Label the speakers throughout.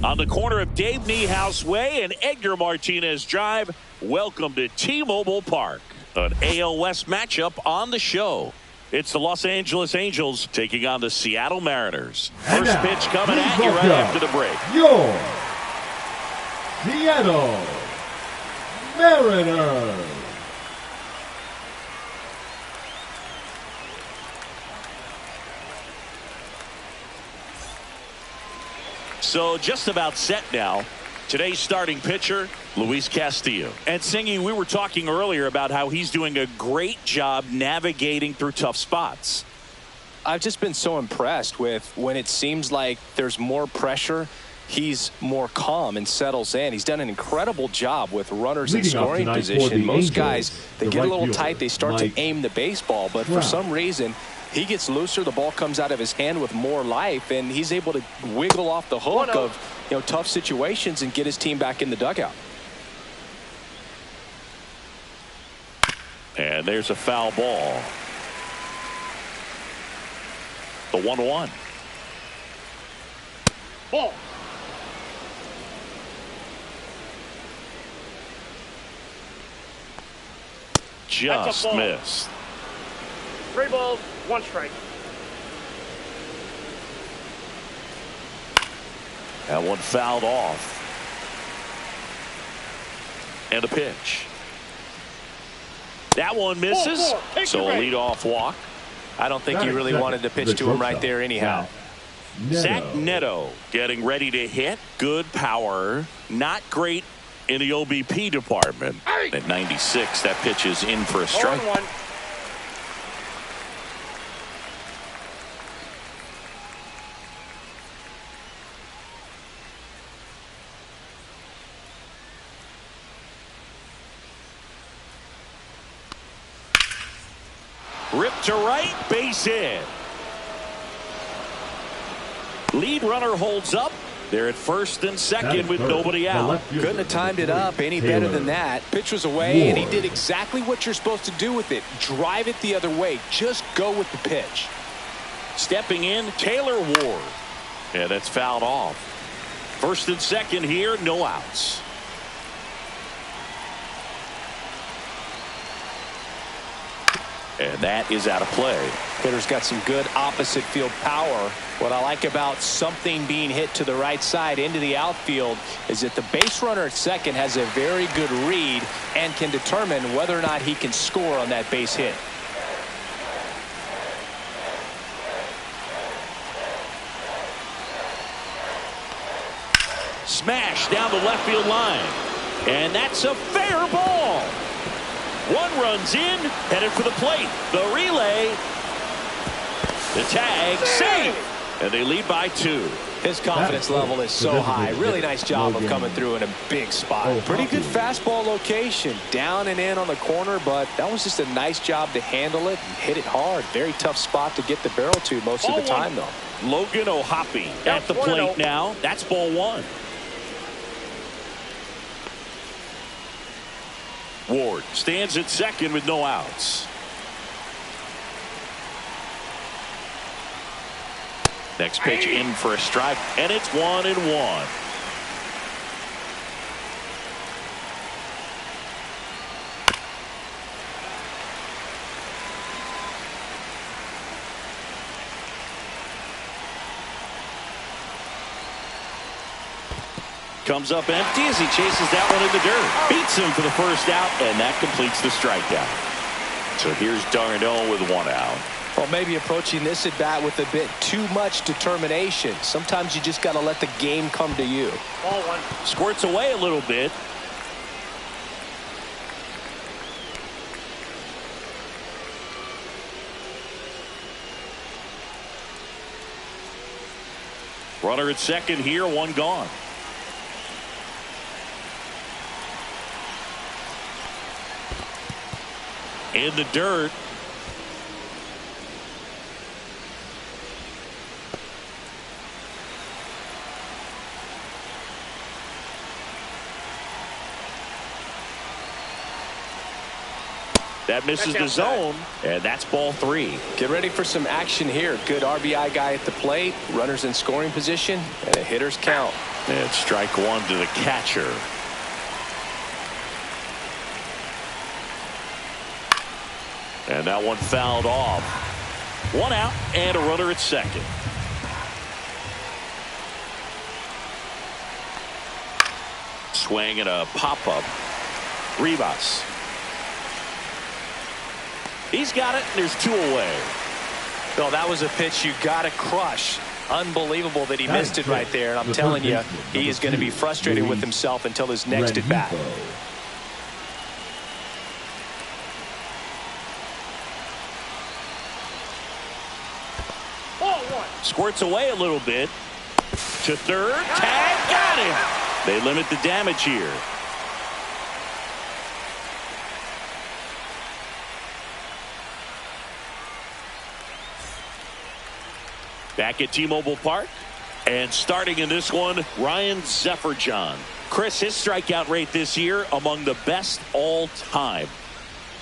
Speaker 1: On the corner of Dave Niehaus Way and Edgar Martinez Drive, welcome to T-Mobile Park. An AL West matchup on the show. It's the Los Angeles Angels taking on the Seattle Mariners. First pitch coming at you right after the break.
Speaker 2: Your Seattle Mariners.
Speaker 1: So just about set now. Today's starting pitcher, Luis Castillo. And Singy, we were talking earlier about how he's doing a great job navigating through tough spots.
Speaker 3: I've just been so impressed with when it seems like there's more pressure, he's more calm and settles in. He's done an incredible job with runners in scoring position. Most guys, they get a little tight, they start to aim the baseball, but for some reason, he gets looser, the ball comes out of his hand with more life, and he's able to wiggle off the hook of tough situations and get his team back in the dugout.
Speaker 1: And there's a foul ball. The 1-1.
Speaker 4: Ball.
Speaker 1: Just missed.
Speaker 4: 3 balls, 1 strike.
Speaker 1: That one fouled off. And a pitch. That one misses. So a leadoff walk.
Speaker 3: I don't think he really wanted to pitch to him right there anyhow.
Speaker 1: Zach Neto getting ready to hit. Good power. Not great in the OBP department. At 96, that pitch is in for a strike.
Speaker 4: 1-1.
Speaker 1: Ripped to right, base hit. Lead runner holds up. They're at first and second with nobody out.
Speaker 3: Couldn't have timed it up any better than that. Pitch was away, and he did exactly what you're supposed to do with it. Drive it the other way. Just go with the pitch.
Speaker 1: Stepping in, Taylor Ward. Yeah, that's fouled off. First and second here, no outs. And that is out of play.
Speaker 3: Hitter's got some good opposite field power. What I like about something being hit to the right side into the outfield is that the base runner at second has a very good read and can determine whether or not he can score on that base hit.
Speaker 1: Smash down the left field line. And that's a fair ball. One runs in, headed for the plate. The relay. The tag, save. And they lead by 2.
Speaker 3: His confidence level is so high. Really nice job of coming through in a big spot. Pretty good fastball location. Down and in on the corner, but that was just a nice job to handle it and hit it hard. Very tough spot to get the barrel to most of the time, though.
Speaker 1: Logan O'Hoppe at the plate now. That's ball 1. Ward stands at second with no outs. Next pitch in for a strike, and it's 1-1. Comes up empty as he chases that one in the dirt. Beats him for the first out, and that completes the strikeout. So here's d'Arnaud with 1 out.
Speaker 3: Well, maybe approaching this at bat with a bit too much determination. Sometimes you just got to let the game come to you.
Speaker 4: Ball 1.
Speaker 1: Squirts away a little bit. Runner at second here, 1 gone. In the dirt. That misses the zone, and that's ball 3.
Speaker 3: Get ready for some action here. Good RBI guy at the plate. Runners in scoring position, and a hitter's count.
Speaker 1: And strike 1 to the catcher. And that one fouled off. 1 out and a runner at second. Swing and a pop-up. Rivas. He's got it, and there's 2 away.
Speaker 3: No, that was a pitch you got to crush. Unbelievable that he missed it right there. And I'm telling you, he is going to be frustrated with himself until his next at bat.
Speaker 1: Squirts away a little bit. To third. Tag. Got him. They limit the damage here. Back at T-Mobile Park. And starting in this one, Ryan Zephyr-John. Chris, his strikeout rate this year among the best all time.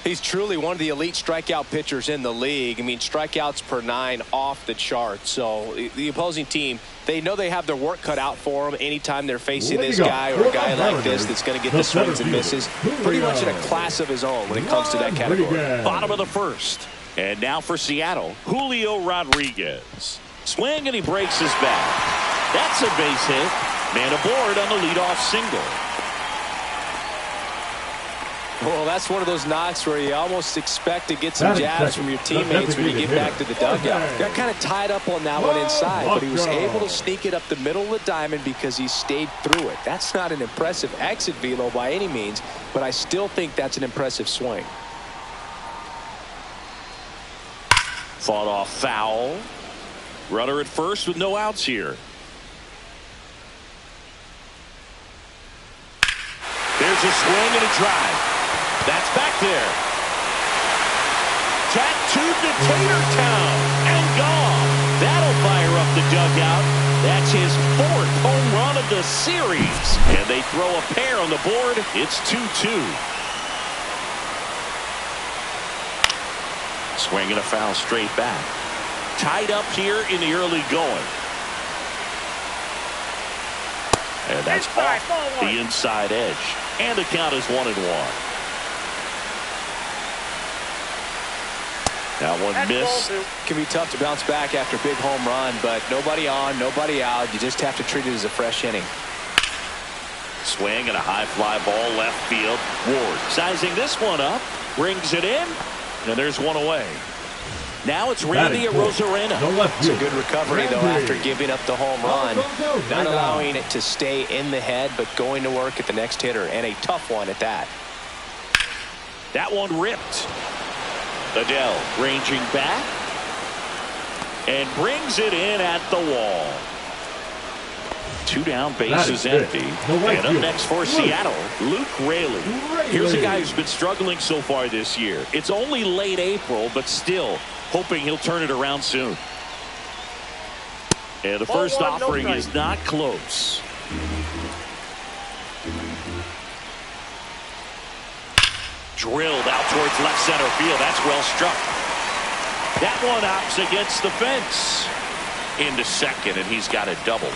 Speaker 3: He's truly one of the elite strikeout pitchers in the league. I mean, strikeouts per 9 off the chart. So the opposing team, they know they have their work cut out for them anytime they're facing this guy or a guy like this that's going to get the swings and misses. Pretty much in a class of his own when it comes to that category.
Speaker 1: Bottom of the first. And now for Seattle, Julio Rodriguez. Swing and he breaks his bat. That's a base hit. Man aboard on the leadoff single.
Speaker 3: Well, that's one of those knocks where you almost expect to get some jabs from your teammates when you get back to the dugout. Got kind of tied up on that one inside, but he was able to sneak it up the middle of the diamond because he stayed through it. That's not an impressive exit velo by any means, but I still think that's an impressive swing.
Speaker 1: Fought off foul. Runner at first with no outs here. There's a swing and a drive. That's back there. Tattooed to Tatertown and gone. That'll fire up the dugout. That's his 4th home run of the series. And they throw a pair on the board. It's 2-2. Swing and a foul straight back. Tied up here in the early going. And that's off the inside edge. And the count is 1-1. That one missed.
Speaker 3: Can be tough to bounce back after a big home run, but nobody on, nobody out. You just have to treat it as a fresh inning.
Speaker 1: Swing and a high fly ball left field. Ward sizing this one up, brings it in, and there's 1 away. Now it's Randy Arozarena.
Speaker 3: It's a good recovery, though, after giving up the home run. Not allowing it to stay in the head, but going to work at the next hitter, and a tough one at that.
Speaker 1: That one ripped. Adele ranging back and brings it in at the wall. 2 down, bases empty. And up next for Seattle, Luke Raley. Here's a guy who's been struggling so far this year. It's only late April, but still hoping he'll turn it around soon. And the first offering is not close. Drilled out towards left center field. That's well struck. That one hops against the fence. Into second, and he's got a double.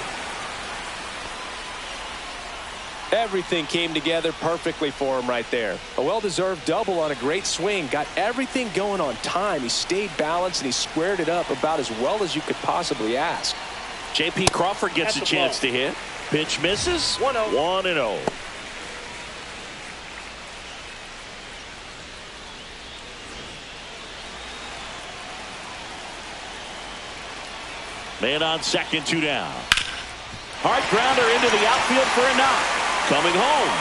Speaker 3: Everything came together perfectly for him right there. A well-deserved double on a great swing. Got everything going on time. He stayed balanced, and he squared it up about as well as you could possibly ask.
Speaker 1: J.P. Crawford gets a chance to hit. Pitch misses. 1-0. Man on second, 2 down. Hard grounder into the outfield for a knock. Coming home.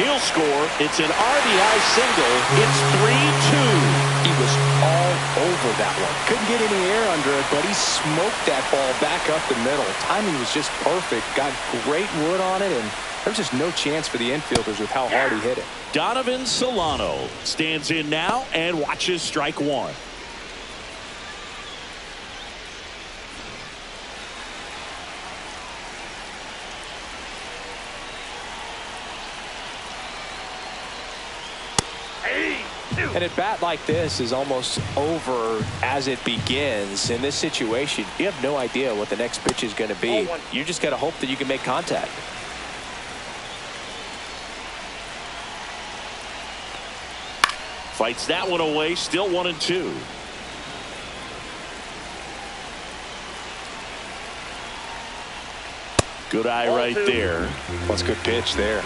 Speaker 1: He'll score. It's an RBI single. It's 3-2.
Speaker 3: He was all over that one. Couldn't get any air under it, but he smoked that ball back up the middle. Timing was just perfect. Got great wood on it, and there's just no chance for the infielders with how hard he hit it.
Speaker 1: Donovan Solano stands in now and watches strike 1.
Speaker 3: And a bat like this is almost over as it begins. In this situation, you have no idea what the next pitch is going to be. You just got to hope that you can make contact.
Speaker 1: Fights that one away, still 1-2. Good eye right there.
Speaker 3: That's a good pitch there.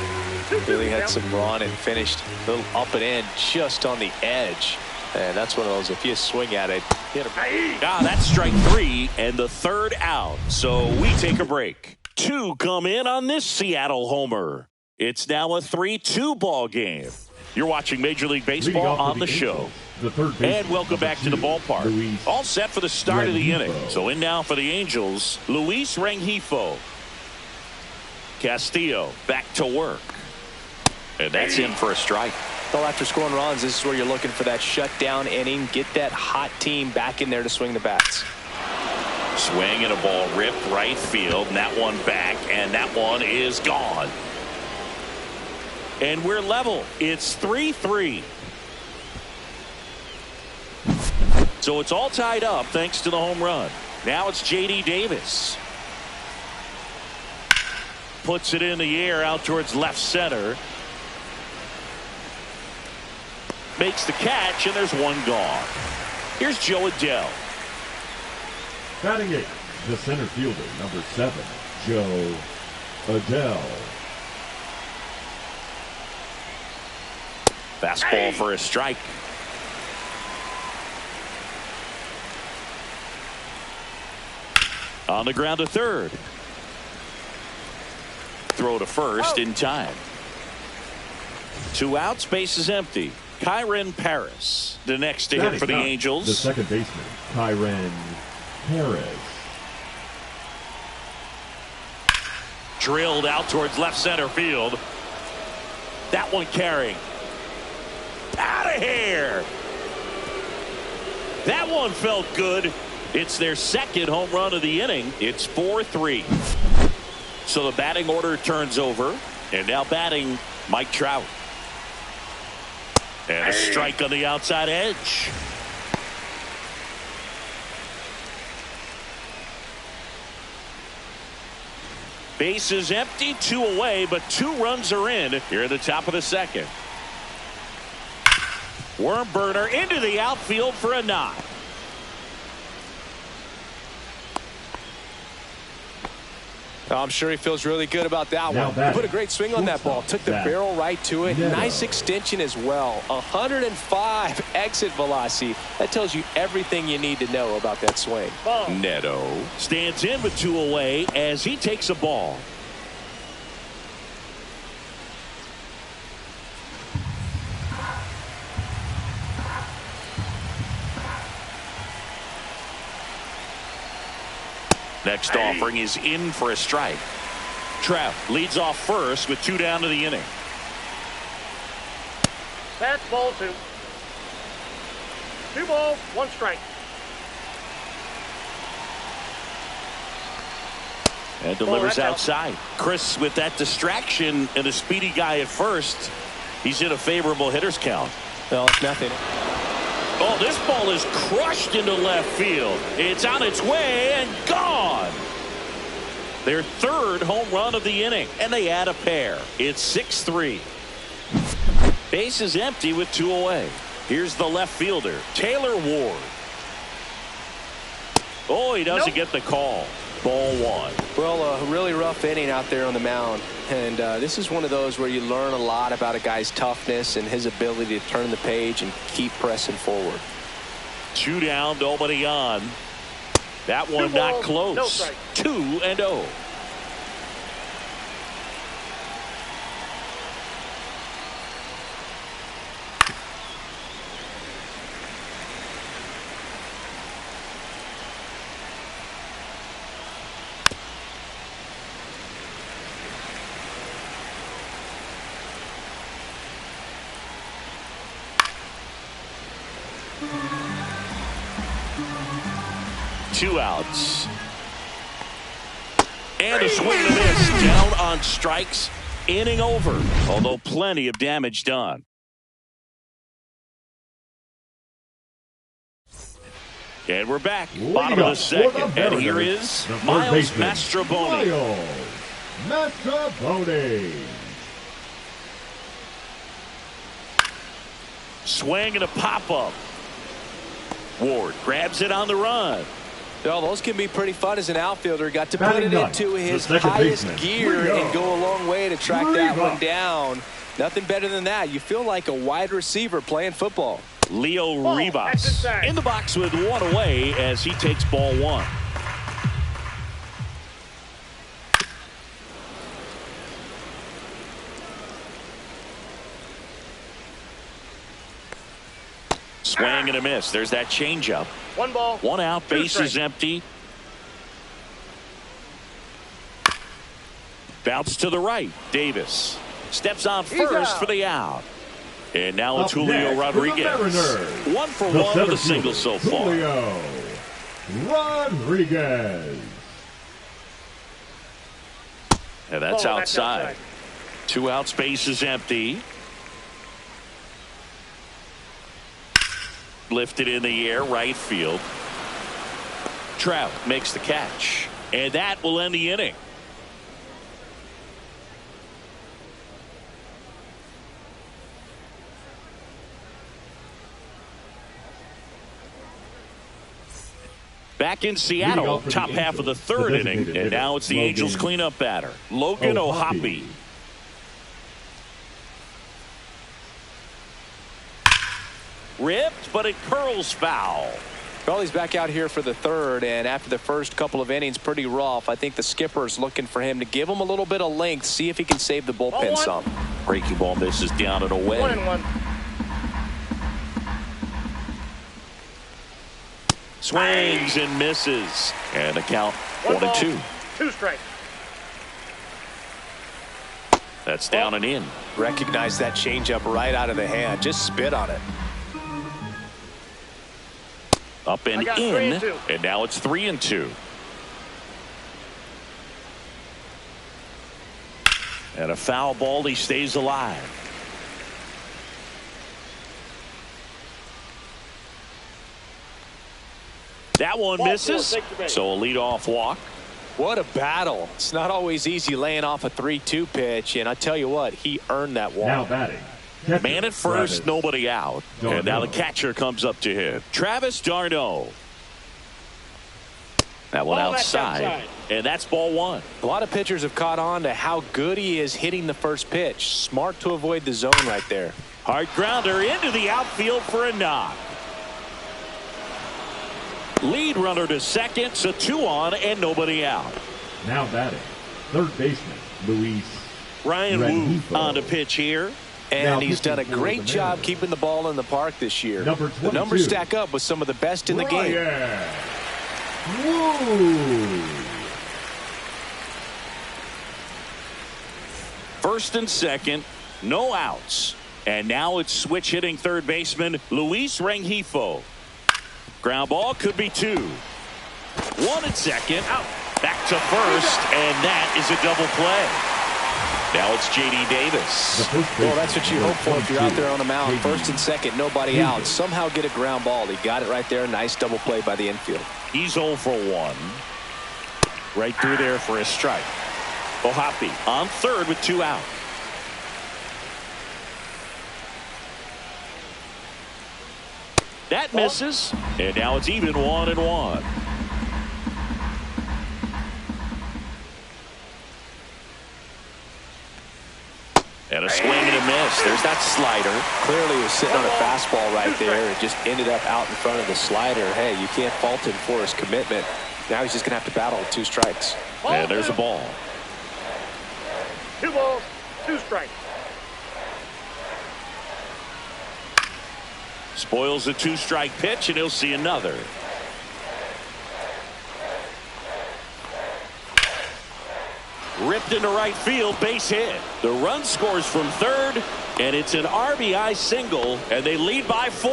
Speaker 3: Really had some run and finished a little up and in just on the edge. And that's one of those, if you swing at it, hit him.
Speaker 1: That's strike 3 and the third out. So we take a break. 2 come in on this Seattle homer. It's now a 3-2 ball game. You're watching Major League Baseball on the show. And welcome back to the ballpark. All set for the start of the inning. So in now for the Angels, Luis Rengifo. Castillo back to work. And that's in for a strike.
Speaker 3: Well, after scoring runs, this is where you're looking for that shutdown inning. Get that hot team back in there to swing the bats.
Speaker 1: Swing and a ball ripped right field. And that one back. And that one is gone. And we're level. It's 3-3. So it's all tied up thanks to the home run. Now it's J.D. Davis. Puts it in the air out towards left center. Makes the catch, and there's one gone. Here's Joe Adell.
Speaker 2: Batting it, the center fielder, number 7, Joe Adell.
Speaker 1: Fastball for a strike. On the ground to third. Throw to first in time. 2 outs, base is empty. Kyren Paris, the next to hit for the Angels.
Speaker 2: The second baseman, Kyren Paris.
Speaker 1: Drilled out towards left center field. That one carrying. Out of here. That one felt good. It's their second home run of the inning. It's 4-3. So the batting order turns over. And now batting Mike Trout. And a strike on the outside edge. Base is empty, 2 away, but 2 runs are in here at the top of the second. Worm burner into the outfield for a knock.
Speaker 3: I'm sure he feels really good about that one. He put a great swing on that ball. Took the barrel right to it. Nice extension as well. 105 exit velocity. That tells you everything you need to know about that swing.
Speaker 1: Neto stands in with 2 away as he takes a ball. Next offering is in for a strike. Trout leads off first with 2 down to the inning.
Speaker 4: That's ball 2. 2 balls, 1 strike.
Speaker 1: And delivers outside. Chris with that distraction and a speedy guy at first. He's in a favorable hitter's count.
Speaker 3: Well, it's nothing.
Speaker 1: Oh, this ball is crushed into left field. It's on its way and gone. Their 3rd home run of the inning, and they add a pair. It's 6-3. Base is empty with 2 away. Here's the left fielder, Taylor Ward. Oh, he doesn't get the call. Ball 1.
Speaker 3: Well, a really rough inning out there on the mound. And this is one of those where you learn a lot about a guy's toughness and his ability to turn the page and keep pressing forward.
Speaker 1: 2 down, nobody on. That one not close.
Speaker 4: No strike.
Speaker 1: 2-0. Two outs. And a swing and a miss. Down on strikes. Inning over. Although plenty of damage done. And we're back. Bottom of the second. And here is Miles Mastrobuoni.
Speaker 2: Miles Mastrobuoni.
Speaker 1: Swing and a pop-up. Ward grabs it on the run.
Speaker 3: Well, those can be pretty fun as an outfielder. Got to put it into his highest gear and go a long way to track that one down. Nothing better than that. You feel like a wide receiver playing football.
Speaker 1: Leo Rivas in the box with one away as he takes ball one. Swing and a miss. There's that changeup.
Speaker 4: One ball.
Speaker 1: One out. Base is empty. Bounce to the right. Davis steps on first for the out. And now it's Julio Rodriguez. 1 for 1 with a single so far.
Speaker 2: Julio Rodriguez.
Speaker 1: And that's outside. 2 outs. Base is empty. Lifted in the air, right field. Trout makes the catch. And that will end the inning. Back in Seattle, top half of the third inning, and now it's the Angels cleanup batter, Logan O'Hoppe. Ripped, but it curls foul.
Speaker 3: Well, he's back out here for the third, and after the first couple of innings, pretty rough. I think the skipper's looking for him to give him a little bit of length, see if he can save the bullpen some.
Speaker 1: Breaking ball misses down and away.
Speaker 4: 1-1.
Speaker 1: Swings and misses. And the count 1-2.
Speaker 4: 2 strikes.
Speaker 1: That's down and in.
Speaker 3: Recognize that changeup right out of the hand. Just spit on it.
Speaker 1: Up and in. And now it's 3-2. And a foul ball. He stays alive. That one misses. So a leadoff walk.
Speaker 3: What a battle. It's not always easy laying off a 3-2 pitch, and I tell you what, he earned that walk.
Speaker 2: Now batting.
Speaker 1: Man at first, nobody out. And now the catcher comes up to him. Travis d'Arnaud. That one outside. And that's ball one.
Speaker 3: A lot of pitchers have caught on to how good he is hitting the first pitch. Smart to avoid the zone right there.
Speaker 1: Hard grounder into the outfield for a knock. Lead runner to second, so 2 on and nobody out.
Speaker 2: Now batting. Third baseman, Luis
Speaker 1: Ryan Wu on the pitch here.
Speaker 3: And he's done a great job keeping the ball in the park this year. The numbers stack up with some of the best in the game.
Speaker 2: Woo.
Speaker 1: First and second, no outs. And now it's switch hitting third baseman Luis Rengifo. Ground ball could be 2. 1 at second. Out. Back to first, and that is a double play. Now it's J.D. Davis.
Speaker 3: Well, that's what you hope for if you're out there on the mound. First and second, nobody out. Somehow get a ground ball. He got it right there. Nice double play by the infield.
Speaker 1: He's 0 for 1. Right through there for a strike. O'Hoppe on third with 2 out. That misses, and now it's even 1-1. And a swing and a miss. There's that slider.
Speaker 3: Clearly he was sitting on a fastball right there. It just ended up out in front of the slider. Hey, you can't fault him for his commitment. Now he's just going to have to battle with 2 strikes.
Speaker 1: And there's a ball.
Speaker 4: 2 balls, 2 strikes.
Speaker 1: Spoils a 2-strike pitch, and he'll see another. Ripped into right field, base hit. The run scores from third, and it's an RBI single, and they lead by 4.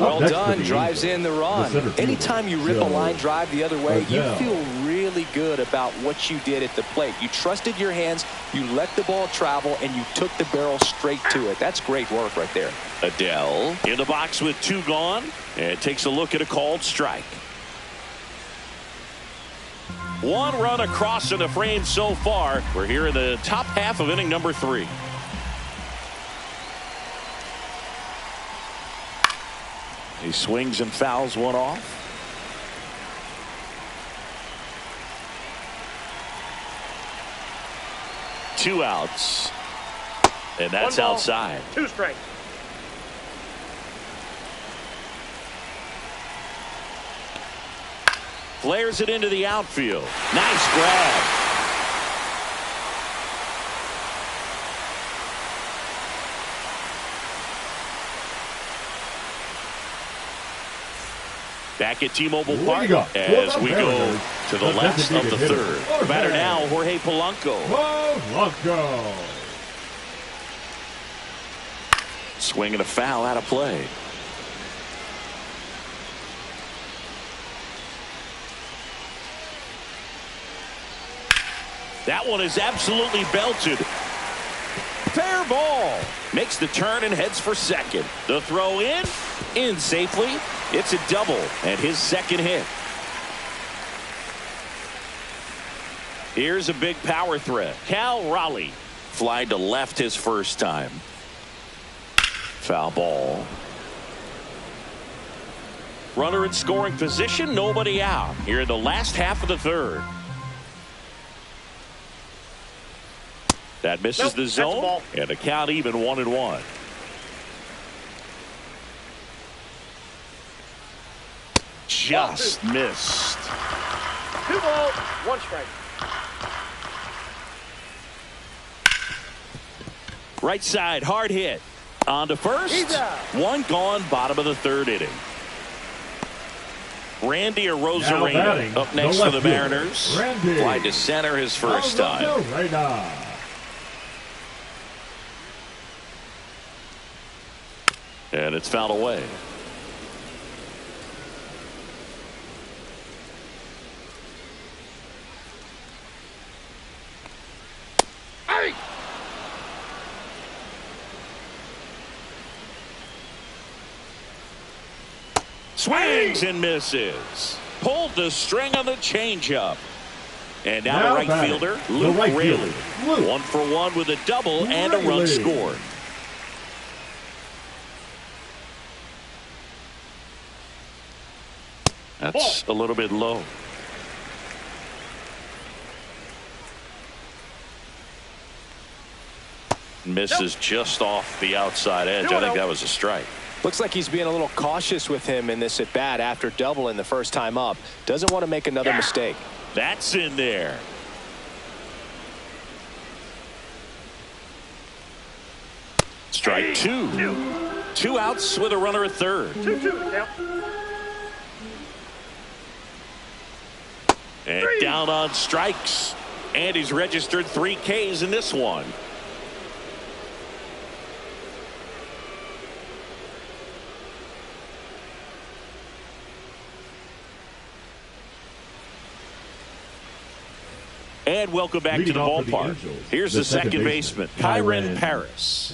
Speaker 3: Well done, drives in the run. Anytime you rip a line drive the other way, you feel really really good about what you did at the plate. You trusted your hands, you let the ball travel, and you took the barrel straight to it. That's great work right there.
Speaker 1: Adele in the box with 2 gone and takes a look at a called strike. 1 run across in the frame so far. We're here in the top half of inning number 3. He swings and fouls one off. Two outs. And that's outside.
Speaker 4: 2 strikes.
Speaker 1: Flares it into the outfield. Nice grab. Back at T-Mobile Park as we go to the last of the third. The batter now, Jorge Polanco. Swing and a foul out of play. That one is absolutely belted. Fair ball. Makes the turn and heads for second. The throw in safely. It's a double and his second hit. Here's a big power threat. Cal Raleigh flied to left his first time. Foul ball. Runner in scoring position, nobody out. Here in the last half of the third. That misses the zone, and the count even 1-1. Just missed.
Speaker 4: 2 balls, 1 strike.
Speaker 1: Right side, hard hit. On to first. 1 gone, bottom of the third inning. Randy Arozarena up next for the Mariners. Fly to center his first time. And it's fouled away.
Speaker 4: Hey!
Speaker 1: Swings and misses. Pulled the string on the changeup. And now the right fielder, Luke Raley. 1 for 1 with a double and a run scored. That's a little bit low. Misses just off the outside edge. I think that was a strike.
Speaker 3: Looks like he's being a little cautious with him in this at bat after doubling the first time up. Doesn't want to make another mistake.
Speaker 1: That's in there. Strike 2. 2 outs with a runner at third.
Speaker 4: 2-2 now.
Speaker 1: And down on strikes. And he's registered 3 Ks in this one. And welcome back to the ballpark. Here's the second baseman, Kyren Paris.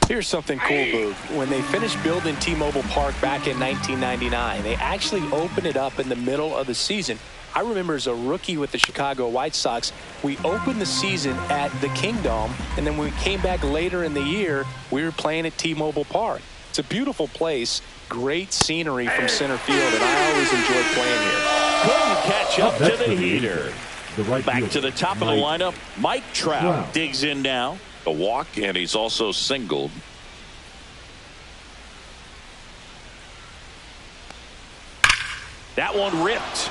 Speaker 3: Here's something cool, Boog. When they finished building T-Mobile Park back in 1999, they actually opened it up in the middle of the season. I remember as a rookie with the Chicago White Sox, we opened the season at the Kingdome, and then when we came back later in the year, we were playing at T-Mobile Park. It's a beautiful place, great scenery from center field, and I always enjoy playing here.
Speaker 1: Couldn't catch up to the heater. Back to the top of the lineup, Mike Trout digs in now. A walk, and he's also singled. That one ripped.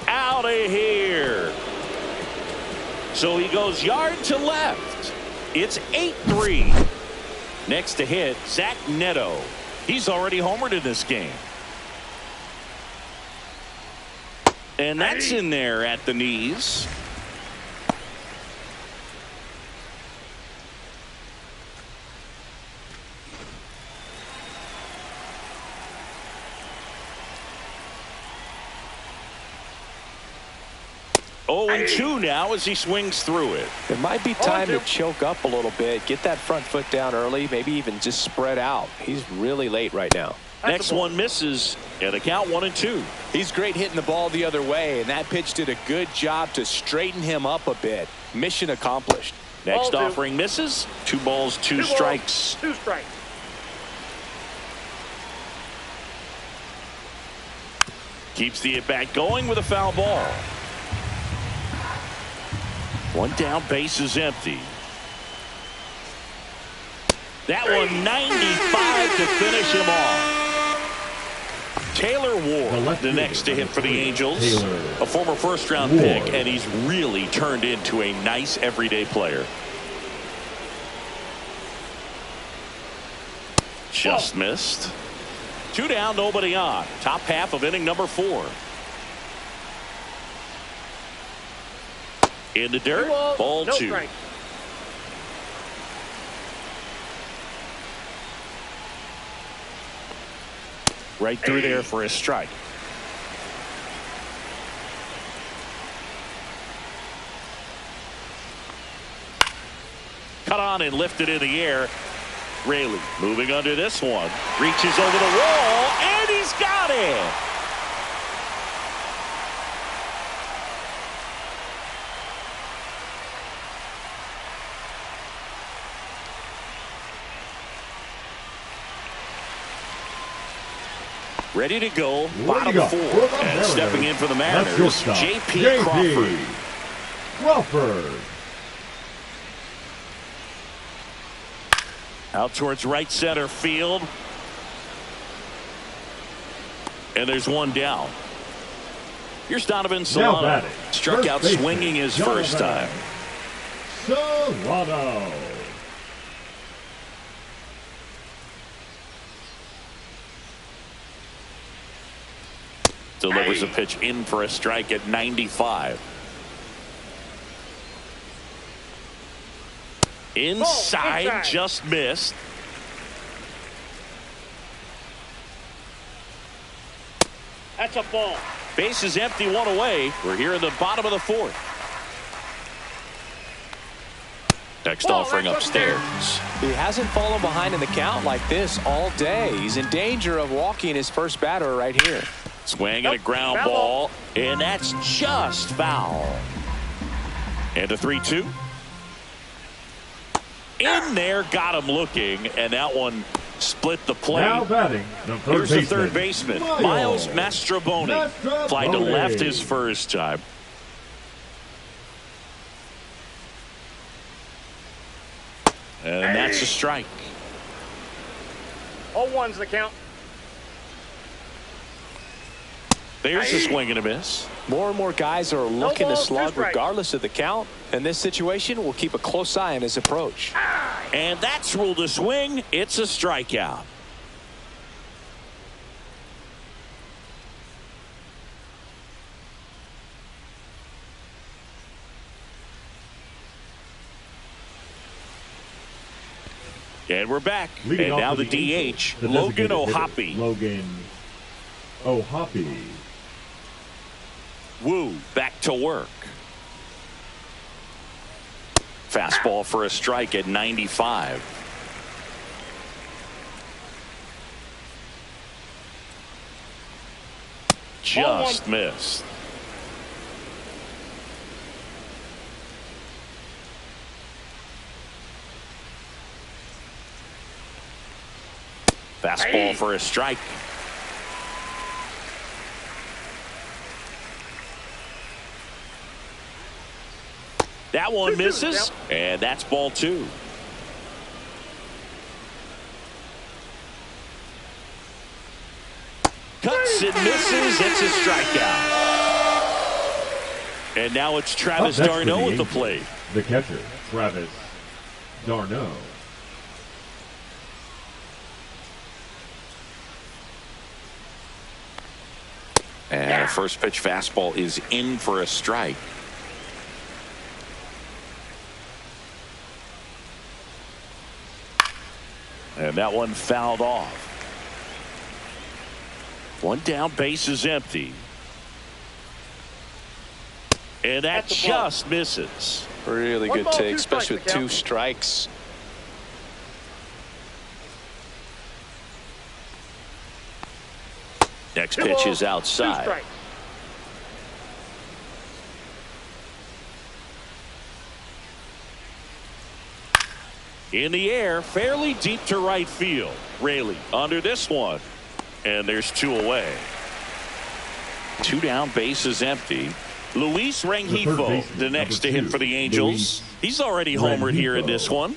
Speaker 1: Out of here. So he goes yard to left. It's 8-3. Next to hit, Zach Neto. He's already homered in this game. And that's in there at the knees. 0-2 now as he swings through it.
Speaker 3: It might be time to choke up a little bit, get that front foot down early, maybe even just spread out. He's really late right now.
Speaker 1: Next one misses, and a count 1-2.
Speaker 3: He's great hitting the ball the other way, and that pitch did a good job to straighten him up a bit. Mission accomplished.
Speaker 1: Next offering misses. 2 balls, 2 strikes.
Speaker 4: 2 strikes.
Speaker 1: Keeps the at-bat going with a foul ball. 1 down, base is empty. That one 95 to finish him off. Taylor Ward, the next to hit for the Angels, a former first-round pick, and he's really turned into a nice everyday player. Just missed. 2 down, nobody on. Top half of inning number 4. In the dirt, ball 2.
Speaker 4: Strike.
Speaker 1: Right through there for a strike. Cut on and lifted in the air. Raley moving under this one. Reaches over the wall, and he's got it. Ready to go, bottom 4. And stepping in for the Mariners, J.P.
Speaker 2: Crawford.
Speaker 1: Out towards right center field. And there's 1 down. Here's Donovan Solano. Struck out swinging his first time.
Speaker 2: Solano.
Speaker 1: Delivers a pitch in for a strike at 95. Inside, just missed.
Speaker 4: That's a ball.
Speaker 1: Base is empty, 1 away. We're here in the bottom of the 4th. Next offering upstairs.
Speaker 3: He hasn't fallen behind in the count like this all day. He's in danger of walking his first batter right here.
Speaker 1: Swing and a ground ball, and that's just foul. And a 3-2. In there, got him looking, and that one split the plate.
Speaker 2: Now batting,
Speaker 1: here's the third baseman, Miles Mastrobuoni. Fly to left his first time. And that's a strike.
Speaker 4: 0-1's the count.
Speaker 1: There's a swing and a miss.
Speaker 3: More and more guys are looking to slug
Speaker 4: 2 strikes.
Speaker 3: regardless of the count. In this situation, we'll keep a close eye on his approach.
Speaker 1: And that's ruled a swing. It's a strikeout. And we're back.
Speaker 2: Leading
Speaker 1: and now the
Speaker 2: Angels,
Speaker 1: DH, Logan O'Hoppe.
Speaker 2: Logan O'Hoppe.
Speaker 1: Wu back to work. Fastball for a strike at 95. Just missed. Fastball for a strike. That one misses, and that's ball 2. Cuts and misses. It's a strikeout. And now it's Travis d'Arnaud at the plate.
Speaker 2: The catcher, Travis d'Arnaud.
Speaker 1: And a first pitch fastball is in for a strike. And that one fouled off. 1 down, base is empty. And that just misses.
Speaker 3: Really good take, especially with 2 strikes.
Speaker 1: Next pitch is outside. In the air, fairly deep to right field. Raley under this one. And there's 2 away. 2 down, bases empty. Luis Rengifo, the next to hit for the Angels. He's already homered here in this one.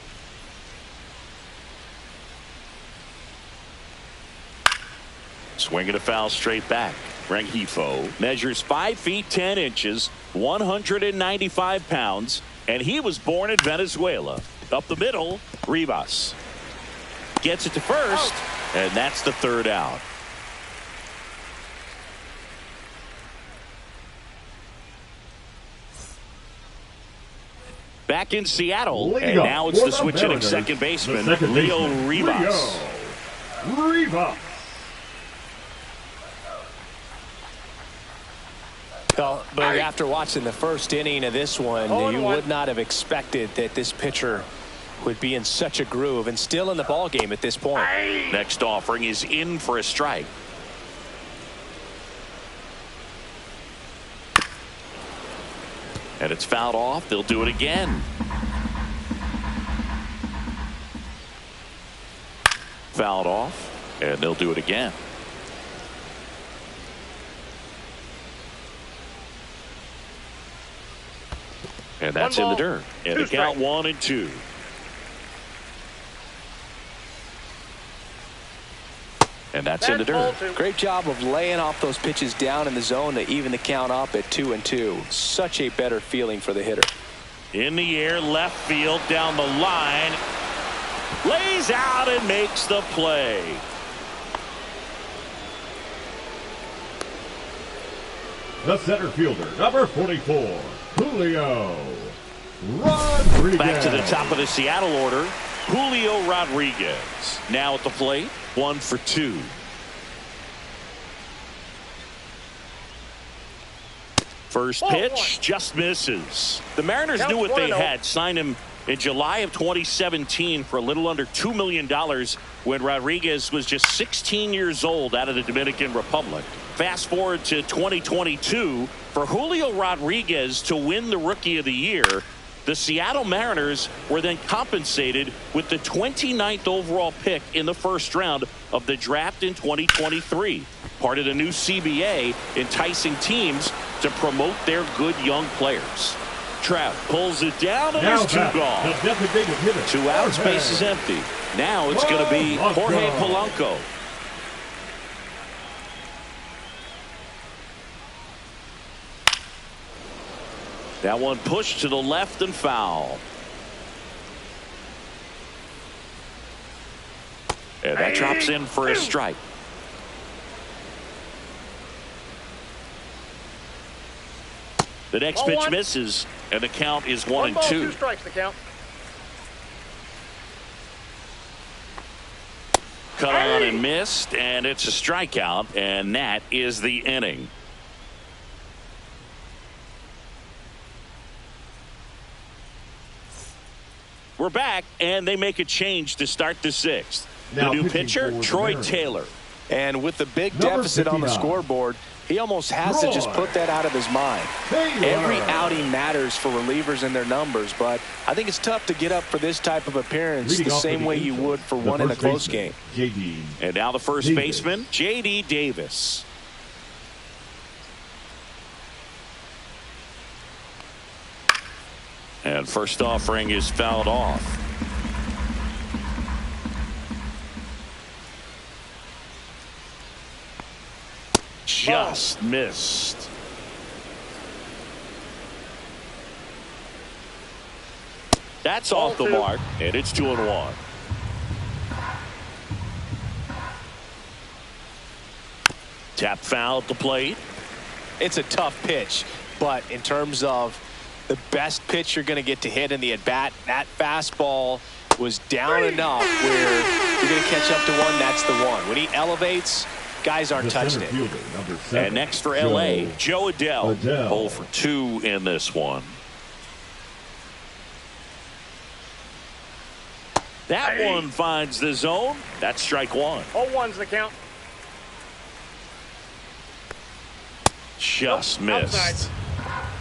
Speaker 1: Swinging a foul straight back. Rengifo measures 5 feet 10 inches, 195 pounds, and he was born in Venezuela. Up the middle, Rivas gets it to first, and that's the 3rd out. Back in Seattle, and now it's the switch hitting second baseman, Leo Rivas.
Speaker 3: Well, but after watching the first inning of this one, you would not have expected that this pitcher would be in such a groove and still in the ball game at this point.
Speaker 1: Next offering is in for a strike. And it's fouled off. They'll do it again. Fouled off, and they'll do it again. And that's in the dirt. And the count 1-2. And that's in the dirt.
Speaker 3: Great job of laying off those pitches down in the zone to even the count up at 2-2. Such a better feeling for the hitter.
Speaker 1: In the air, left field, down the line. Lays out and makes the play.
Speaker 2: The center fielder, number 44, Julio Rodriguez.
Speaker 1: Back to the top of the Seattle order, Julio Rodriguez. Now at the plate, 1 for 2. First pitch just misses. The Mariners knew what they had. Signed him in July of 2017 for a little under $2 million when Rodriguez was just 16 years old out of the Dominican Republic. Fast forward to 2022, for Julio Rodriguez to win the Rookie of the Year, the Seattle Mariners were then compensated with the 29th overall pick in the first round of the draft in 2023. Part of the new CBA, enticing teams to promote their good young players. Trout pulls it down, and there's 2 gone. 2 outs, base is empty. Now it's going to be Jorge Polanco. That one pushed to the left and foul. And that drops in for a strike. The next pitch misses, and the count is 1-2.
Speaker 4: 2 strikes, the count.
Speaker 1: Cut on and missed, and it's a strikeout, and that is the inning. We're back, and they make a change to start the 6th. The new pitcher, Troy Taylor.
Speaker 3: And with the big deficit on the scoreboard, he almost has to just put that out of his mind. Every outing matters for relievers and their numbers, but I think it's tough to get up for this type of appearance the same way you would for one in a close game.
Speaker 1: And now the first baseman, J.D. Davis. And first offering is fouled off. Just missed. That's off the mark, and it's 2-1. Tap foul at the plate.
Speaker 3: It's a tough pitch, but in terms of the best pitch you're going to get to hit in the at-bat, that fastball was down enough where you're going to catch up to one. That's the one. When he elevates, Guys aren't touching it.
Speaker 1: And next for L.A., Joe Adell. 0 for 2 in this one. That one finds the zone. That's strike one.
Speaker 4: 0-1's the count.
Speaker 1: Just missed.
Speaker 4: Outside.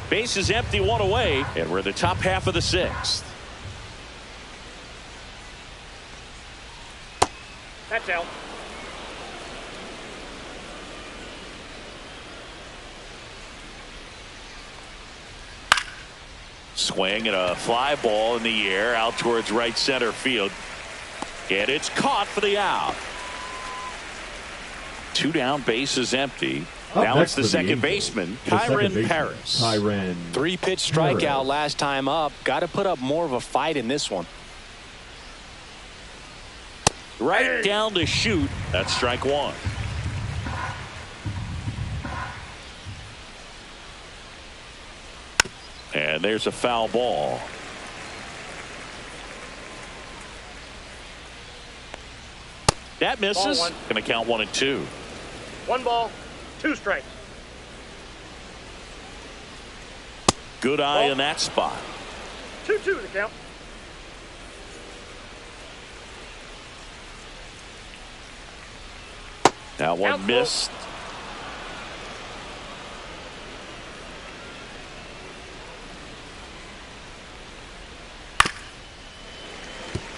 Speaker 1: Base is empty, one away, and we're in the top half of the sixth.
Speaker 4: That's out.
Speaker 1: Swing and a fly ball in the air out towards right center field. And it's caught for the out. 2 down, base is empty. Now it's the second baseman, Kyren Paris.
Speaker 3: 3-pitch strikeout last time up. Got to put up more of a fight in this one.
Speaker 1: Right down to shoot. That's strike one. And there's a foul ball. That misses. Going to count 1 and 2.
Speaker 4: 1 ball, 2 strikes.
Speaker 1: Good eye in that spot.
Speaker 4: 2-2 the count.
Speaker 1: That one missed.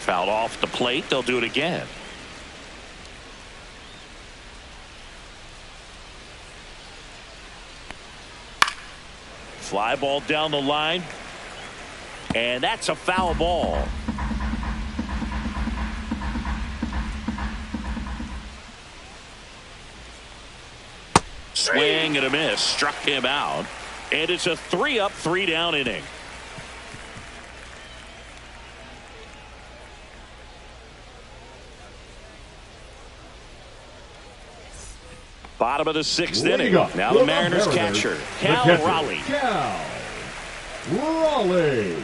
Speaker 1: Fouled off the plate. They'll do it again. Fly ball down the line. And that's a foul ball. Swing and a miss. Struck him out. And it's a 3-up, 3-down inning. Bottom of the 6th inning. Now the Mariners catcher, Cal Raleigh.
Speaker 2: Cal Raleigh.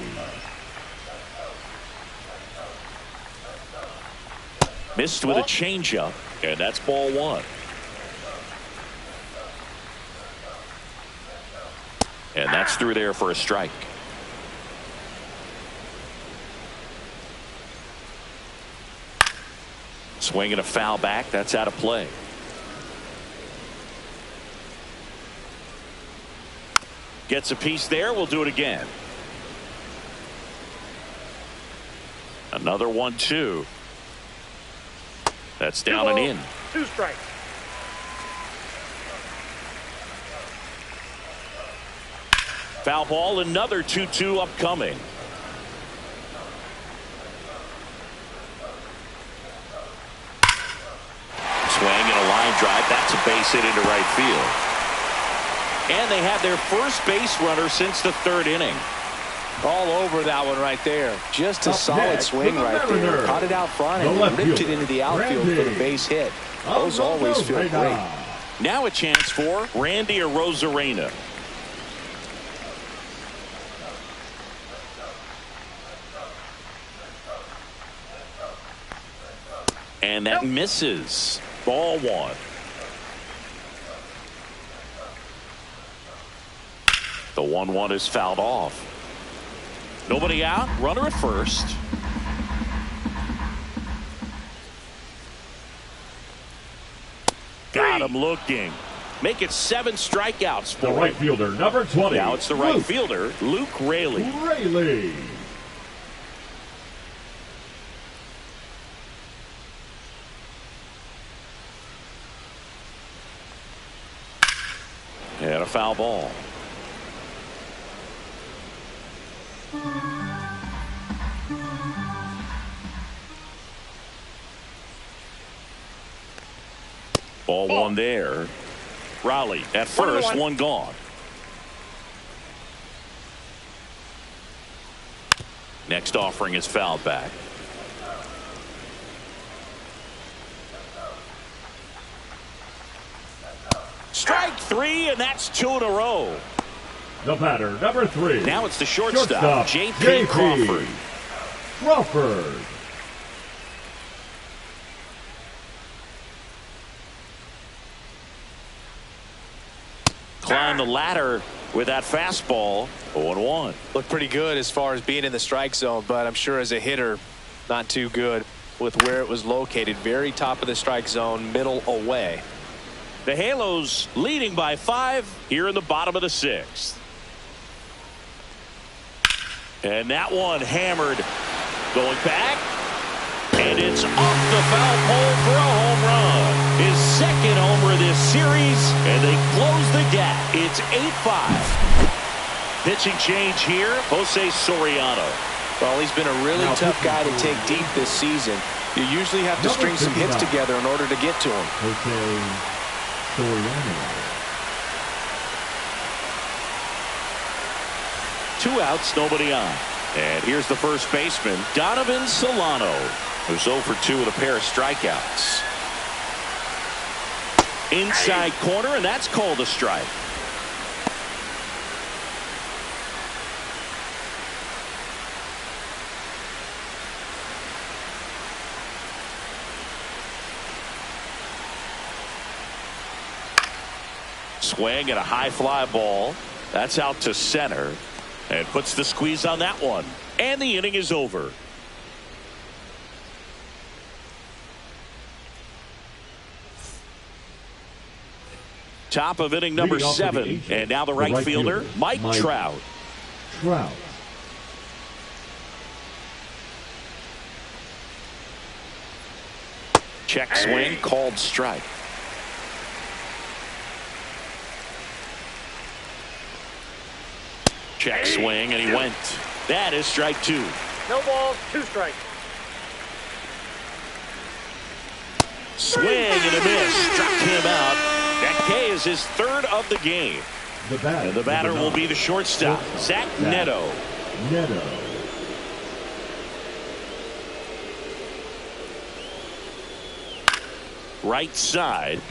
Speaker 1: Missed with a changeup, and that's ball 1. And that's through there for a strike. Swinging a foul back. That's out of play. Gets a piece there. We'll do it again. Another 1-2. That's down and in.
Speaker 4: 2 strikes.
Speaker 1: Foul ball. Another 2-2 upcoming. Swing and a line drive. That's a base hit into right field. And they have their first base runner since the 3rd inning.
Speaker 3: All over that one right there. Just a solid swing right there. Caught it out front and ripped it into the outfield for the base hit. Those always feel great.
Speaker 1: Now a chance for Randy Arozarena. And that misses. Ball 1. The 1-1 is fouled off. Nobody out. Runner at first. Got him looking. Make it 7 strikeouts for
Speaker 2: the right fielder, number 20.
Speaker 1: Now it's the right fielder, Luke Raley.
Speaker 2: Raley.
Speaker 1: And a foul ball. Ball 1 there. Raleigh at first, 1 gone. Next offering is fouled back. Strike 3, and that's 2 in a row.
Speaker 2: The batter, number 3.
Speaker 1: Now it's the shortstop, J.P. Crawford.
Speaker 2: Crawford.
Speaker 1: Climb the ladder with that fastball. 0-1.
Speaker 3: Looked pretty good as far as being in the strike zone, but I'm sure as a hitter, not too good with where it was located. Very top of the strike zone, middle away.
Speaker 1: The Halos leading by 5 here in the bottom of the 6th. And that one hammered. Going back. And it's off the foul pole for a home run. His second homer of this series. And they close the gap. It's 8-5. Pitching change here. Jose Soriano.
Speaker 3: Well, he's been a really tough guy to take deep this season. You usually have to string some hits together in order to get to him.
Speaker 2: Jose Soriano.
Speaker 1: 2 outs, nobody on. And here's the first baseman, Donovan Solano, who's 0 for 2 with a pair of strikeouts. Inside corner, and that's called a strike. Swing and a high fly ball. That's out to center. And puts the squeeze on that one. And the inning is over. Top of inning number 7. And now the right fielder, Mike Trout. Check swing, called strike. Check swing, and he went. That is strike 2.
Speaker 4: No balls, 2 strikes.
Speaker 1: Swing and a miss. Struck him out. That K is his 3rd of the game. And the batter will be the shortstop, Zach Neto. Right side,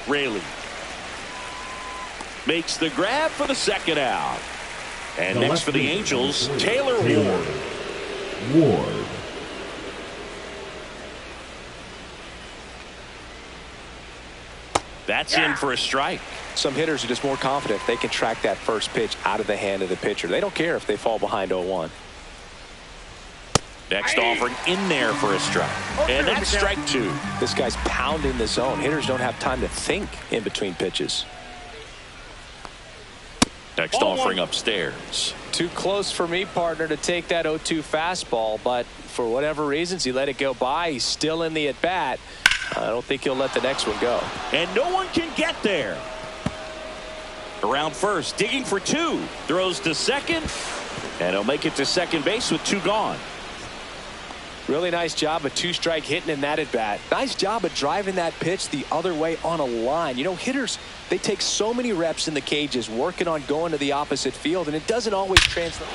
Speaker 1: Raley. Makes the grab for the second out. And next for the Angels, Taylor Ward. That's in for a strike.
Speaker 3: Some hitters are just more confident if they can track that first pitch out of the hand of the pitcher. They don't care if they fall behind 0-1.
Speaker 1: Next offering in there for a strike. And that's strike 2.
Speaker 3: This guy's pounding the zone. Hitters don't have time to think in between pitches.
Speaker 1: Next offering upstairs.
Speaker 3: Too close for me, partner, to take that 0-2 fastball, but for whatever reasons he let it go by. He's still in the at-bat. I don't think he'll let the next one go.
Speaker 1: And no one can get there. Around first, digging for 2. Throws to second, and he'll make it to second base with 2 gone.
Speaker 3: Really nice job of 2-strike hitting in that at bat. Nice job of driving that pitch the other way on a line. You know, hitters, they take so many reps in the cages working on going to the opposite field, and it doesn't always translate.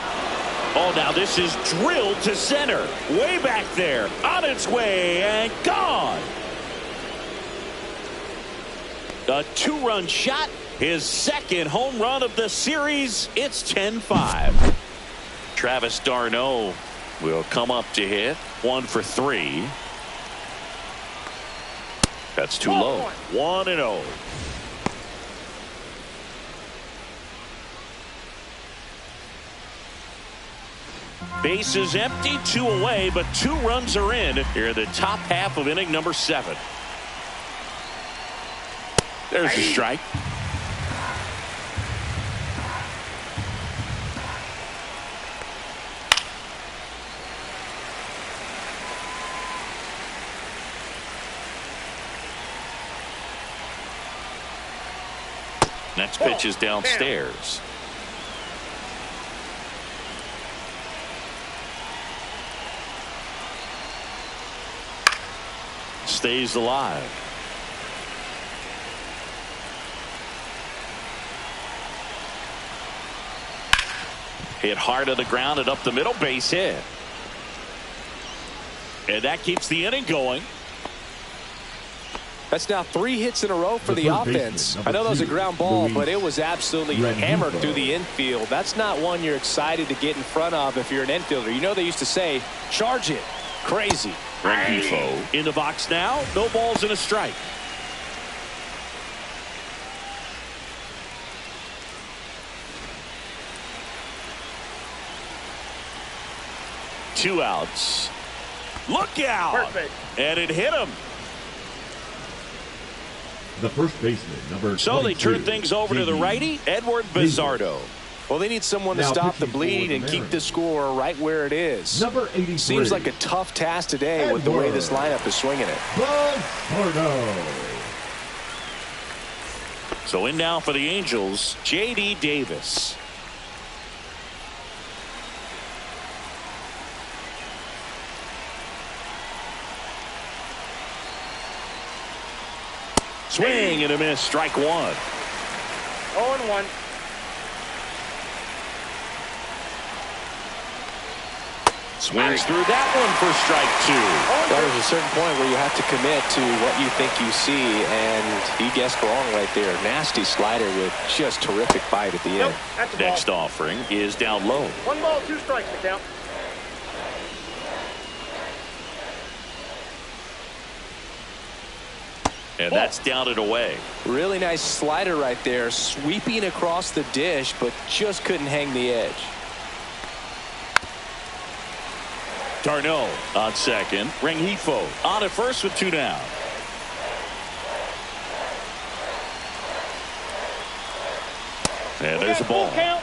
Speaker 1: Oh, now this is drilled to center. Way back there. On its way and gone. A 2-run shot. His second home run of the series. It's 10-5. Travis d'Arnaud will come up to hit. 1 for 3. That's too low. 1-0. Base is empty, 2 away, but 2 runs are in here in the top half of inning number 7. There's the strike. Next pitch is downstairs. Stays alive. Hit hard to the ground and up the middle, base hit. And that keeps the inning going.
Speaker 3: That's now 3 hits in a row for the offense. I know that was a ground ball, but it was absolutely hammered through the infield. That's not one you're excited to get in front of if you're an infielder. You know they used to say, charge it. Crazy.
Speaker 1: Rengifo in the box now. No balls and a strike. 2 outs. Look out.
Speaker 4: Perfect.
Speaker 1: And it hit him.
Speaker 2: The first baseman, number
Speaker 1: So they turn things over to the righty, Edward Bizardo.
Speaker 3: Well, they need someone to
Speaker 2: Now
Speaker 3: stop the
Speaker 2: pitching for
Speaker 3: bleed
Speaker 2: the
Speaker 3: and keep
Speaker 2: Mariners.
Speaker 3: the score right where it is.
Speaker 2: Number 83.
Speaker 3: Seems like a tough task today with the way this lineup is swinging it.
Speaker 2: Bizardo.
Speaker 1: So in now for the Angels, J.D. Davis. Swing and a miss, strike 1.
Speaker 4: 0-1.
Speaker 1: Swings through that one for strike 2.
Speaker 3: There's a certain point where you have to commit to what you think you see, and he guessed wrong right there. Nasty slider with just terrific bite at the
Speaker 4: Nope,
Speaker 3: end.
Speaker 4: that's a
Speaker 1: Next
Speaker 4: ball.
Speaker 1: offering is down low.
Speaker 4: 1 ball, 2 strikes to count.
Speaker 1: And that's down and away.
Speaker 3: Really nice slider right there, sweeping across the dish, but just couldn't hang the edge.
Speaker 1: Darno on second. Rengifo on at first with 2 down. And there's a ball.
Speaker 4: Full count.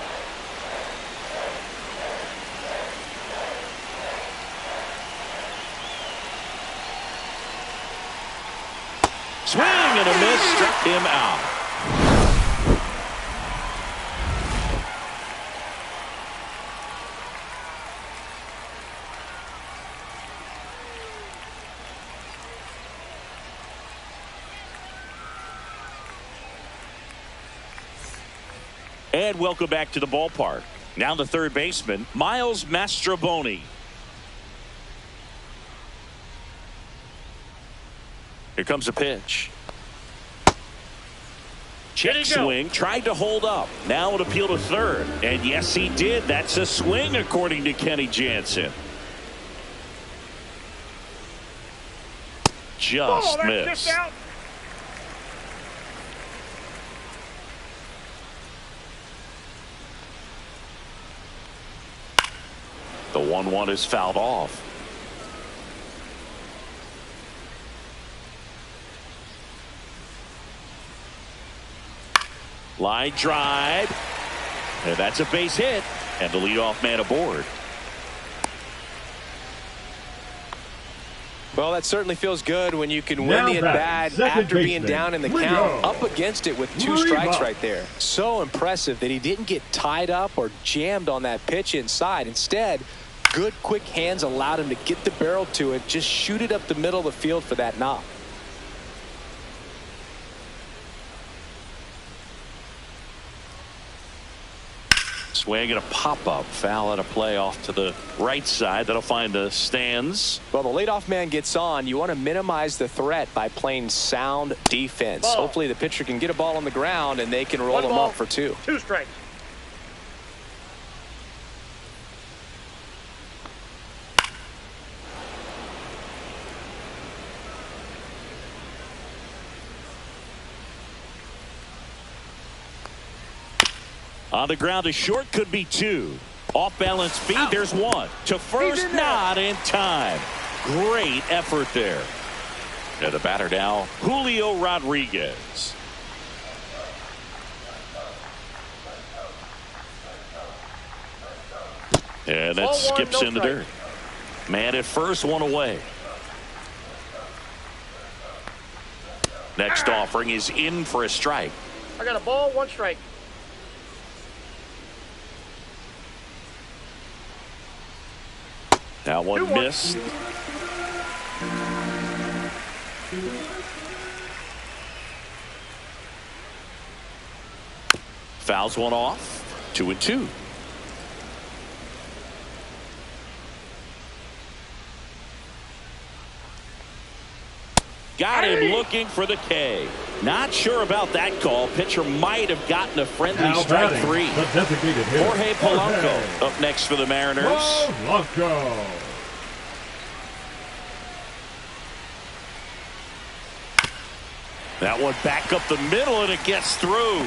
Speaker 1: Swing and a miss, struck him out. And welcome back to the ballpark. Now the third baseman, Miles Mastrobuoni. Here comes a pitch. Check swing, tried to hold up. Now an appeal to third. And yes, he did. That's a swing, according to Kenny Jansen. Just
Speaker 4: That's
Speaker 1: missed.
Speaker 4: just out.
Speaker 1: The 1-1 is fouled off. Line drive. And that's a base hit. And the leadoff man aboard.
Speaker 3: Well, that certainly feels good when you can win
Speaker 2: Now
Speaker 3: the at-bat
Speaker 2: second
Speaker 3: after being
Speaker 2: baseman,
Speaker 3: down in the
Speaker 2: Rio.
Speaker 3: count, up against it with 2
Speaker 2: Rio.
Speaker 3: strikes right there. So impressive that he didn't get tied up or jammed on that pitch inside. Instead, good quick hands allowed him to get the barrel to it, just shoot it up the middle of the field for that knock.
Speaker 1: Swing and a pop-up. Foul out of play off to the right side. That'll find the stands.
Speaker 3: Well, the leadoff man gets on. You want to minimize the threat by playing sound defense.
Speaker 4: Ball.
Speaker 3: Hopefully the pitcher can get a ball on the ground and they can roll
Speaker 4: 1
Speaker 3: him
Speaker 4: ball,
Speaker 3: up for 2.
Speaker 4: 2 strikes.
Speaker 1: On the ground to short, could be 2. Off balance feed, there's 1. To first,
Speaker 4: in there.
Speaker 1: not in time. Great effort there. And the batter now, Julio Rodriguez. And that
Speaker 4: Ball 1,
Speaker 1: skips
Speaker 4: no
Speaker 1: in the
Speaker 4: strike.
Speaker 1: dirt. Man at first, 1 away. Next offering is in for a strike.
Speaker 4: I got a ball, 1 strike.
Speaker 1: That one
Speaker 4: 2-1.
Speaker 1: missed. Fouls one off. 2-2. Got him looking for the K. Not sure about that call. Pitcher might have gotten a friendly
Speaker 2: Now
Speaker 1: strike
Speaker 2: batting,
Speaker 1: 3.
Speaker 2: the designated hitter,
Speaker 1: Jorge Polanco up next for the Mariners.
Speaker 2: Polanco.
Speaker 1: That one back up the middle, and it gets through.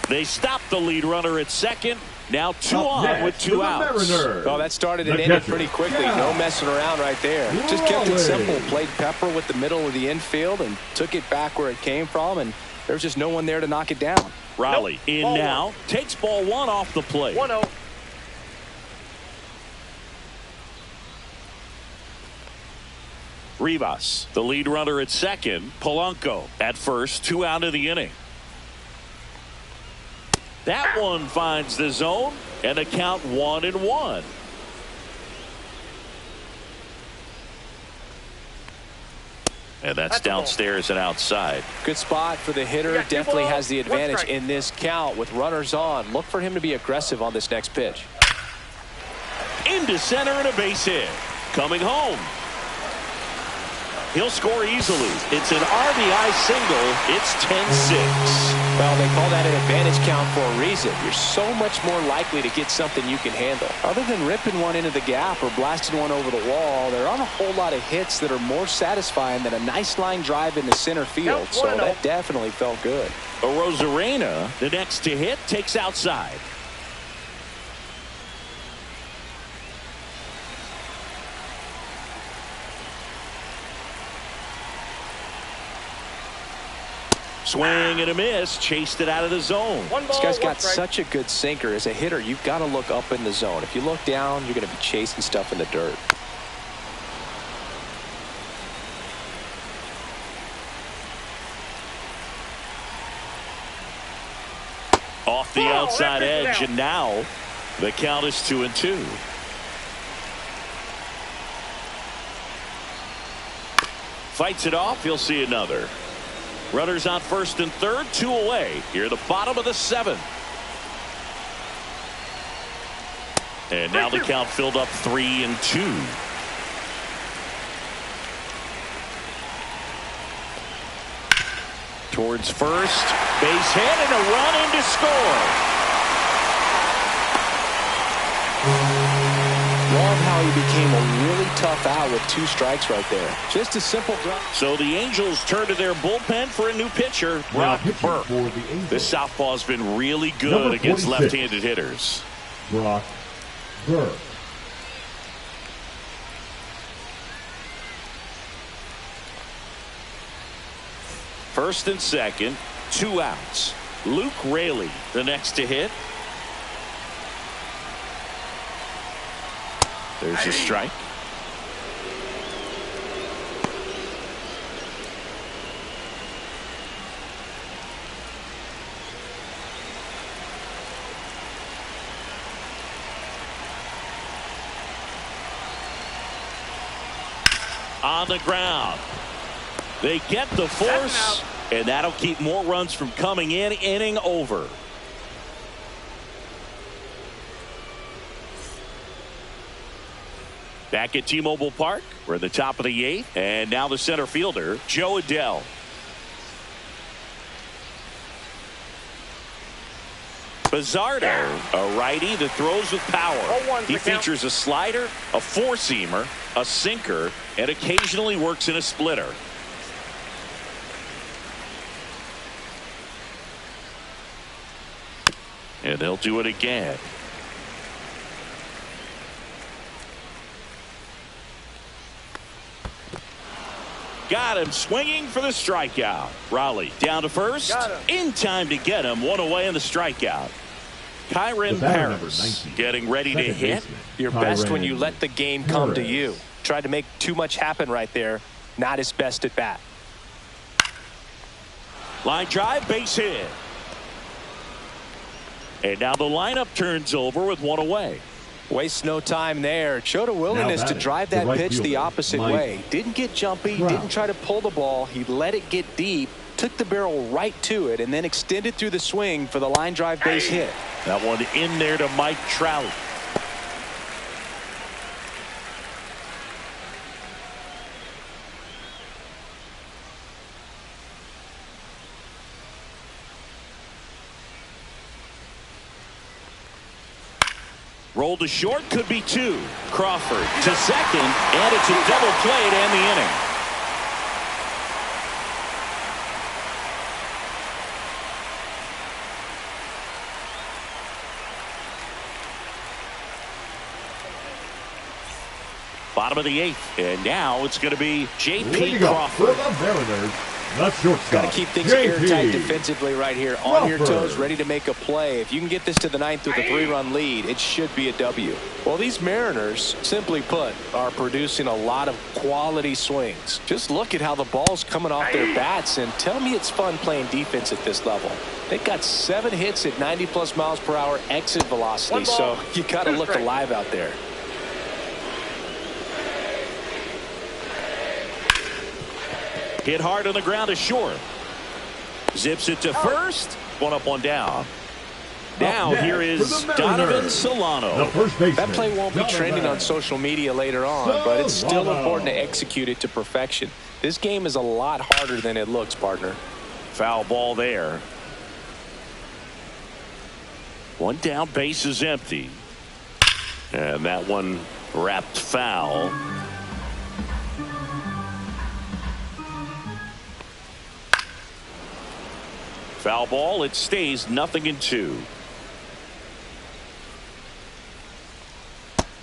Speaker 1: They stop the lead runner at second, Now two
Speaker 2: Up
Speaker 1: on
Speaker 2: next
Speaker 1: with
Speaker 2: for
Speaker 1: 2
Speaker 2: the
Speaker 1: outs.
Speaker 2: Mariners.
Speaker 3: Oh, that started and
Speaker 2: The
Speaker 3: ended
Speaker 2: catcher.
Speaker 3: pretty quickly.
Speaker 2: Yeah.
Speaker 3: No messing around right there. Just kept it
Speaker 2: Raleigh.
Speaker 3: simple. Played pepper with the middle of the infield and took it back where it came from, and there's just no one there to knock it down.
Speaker 1: Raleigh in
Speaker 4: Ball
Speaker 1: now.
Speaker 4: one.
Speaker 1: Takes ball 1 off the plate.
Speaker 4: 1-0.
Speaker 1: Rivas, the lead runner at second. Polanco at first. 2 out of the inning. That one finds the zone, and the count 1-1. And that's
Speaker 4: That's a ball.
Speaker 1: downstairs and outside.
Speaker 3: Good spot for the hitter.
Speaker 4: We got 2
Speaker 3: Definitely
Speaker 4: balls,
Speaker 3: has the
Speaker 4: 1
Speaker 3: advantage
Speaker 4: strike.
Speaker 3: in this count with runners on. Look for him to be aggressive on this next pitch.
Speaker 1: Into center and a base hit. Coming home. He'll score easily. It's an RBI single. It's 10-6.
Speaker 3: Well, they call that an advantage count for a reason. You're so much more likely to get something you can handle. Other than ripping one into the gap or blasting one over the wall, there aren't a whole lot of hits that are more satisfying than a nice line drive into center field.
Speaker 4: Yep,
Speaker 3: So
Speaker 4: 1-0.
Speaker 3: that definitely felt good.
Speaker 1: Arozarena, the next to hit, takes outside. Swing and a miss. Chased it out of the zone.
Speaker 4: 1
Speaker 3: This
Speaker 4: ball,
Speaker 3: guy's
Speaker 4: 1
Speaker 3: got
Speaker 4: strike.
Speaker 3: such a good sinker. As a hitter, you've got to look up in the zone. If you look down, you're going to be chasing stuff in the dirt.
Speaker 1: Off the
Speaker 4: Oh,
Speaker 1: outside
Speaker 4: that pitch
Speaker 1: edge,
Speaker 4: is out.
Speaker 1: and now the count is 2-2. Fights it off. He'll see another. Runners on first and third, 2 away. Here, the bottom of the 7th. And now the count filled up 3-2. Towards first, base hit and a run in to score.
Speaker 3: Love how he became a really tough out with 2 strikes right there. Just a simple drop.
Speaker 1: So the Angels turn to their bullpen for a new pitcher,
Speaker 2: Now
Speaker 1: Brock
Speaker 2: pitching
Speaker 1: Burke.
Speaker 2: for the Angels.
Speaker 1: This southpaw's been really good
Speaker 2: Number
Speaker 1: against
Speaker 2: 46.
Speaker 1: left-handed hitters.
Speaker 2: Brock Burke.
Speaker 1: First and second, 2 outs. Luke Raley, the next to hit. There's a strike. On the ground. They get the force, and that'll keep more runs from coming in. Inning over. Back at T-Mobile Park, we're at the top of the 8th, and now the center fielder, Joe Adell. Bizzardo, a righty that throws with power.
Speaker 4: 0-1
Speaker 1: He
Speaker 4: the count.
Speaker 1: features a slider, a four-seamer, a sinker, and occasionally works in a splitter. And they'll do it again. Got him swinging for the strikeout. Raleigh down to first.
Speaker 4: Got him.
Speaker 1: In time to get him. 1 away in the strikeout. Kyron
Speaker 2: The batter, number
Speaker 1: Paris
Speaker 2: 19.
Speaker 1: getting ready to
Speaker 2: Second
Speaker 1: hit.
Speaker 2: baseman,
Speaker 3: You're best when
Speaker 2: Kyron
Speaker 3: you let the game come to
Speaker 2: Paris.
Speaker 3: you. Tried to make too much happen right there. Not his best at bat.
Speaker 1: Line drive, base hit. And now the lineup turns over with 1 away.
Speaker 3: Wastes no time there. Showed a willingness to
Speaker 2: batting,
Speaker 3: drive
Speaker 2: the
Speaker 3: that
Speaker 2: right
Speaker 3: pitch the
Speaker 2: fielder,
Speaker 3: opposite
Speaker 2: Mike
Speaker 3: way. Didn't get jumpy,
Speaker 2: Trout.
Speaker 3: didn't try to pull the ball. He let it get deep, took the barrel right to it, and then extended through the swing for the line drive base hit.
Speaker 1: That one in there to Mike Trout. Rolled to short, could be 2. Crawford to second, and it's a double play to end the inning. Bottom of the 8th. And now it's going to be J.P.
Speaker 2: Leading up for
Speaker 1: Crawford.
Speaker 2: the Mariners, the shortstop.
Speaker 3: Got to keep things airtight defensively right here. On your toes, ready to make a play. If you can get this to the 9th with a 3-run lead, it should be a W. Well, these Mariners, simply put, are producing a lot of quality swings. Just look at how the ball's coming off their bats, and tell me it's fun playing defense at this level. They've got 7 hits at 90+ miles per hour exit velocity, so you got to look alive out there.
Speaker 1: Hit hard on the ground to short. Zips it to first. One up, one down. Now here is Donovan Solano.
Speaker 2: The first baseman.
Speaker 3: That play won't be trending on social media later on, but it's still important to execute it to perfection. This game is a lot harder than it looks, partner.
Speaker 1: Foul ball there. One down, base is empty. And that one wrapped foul. Foul ball, it stays 0-2.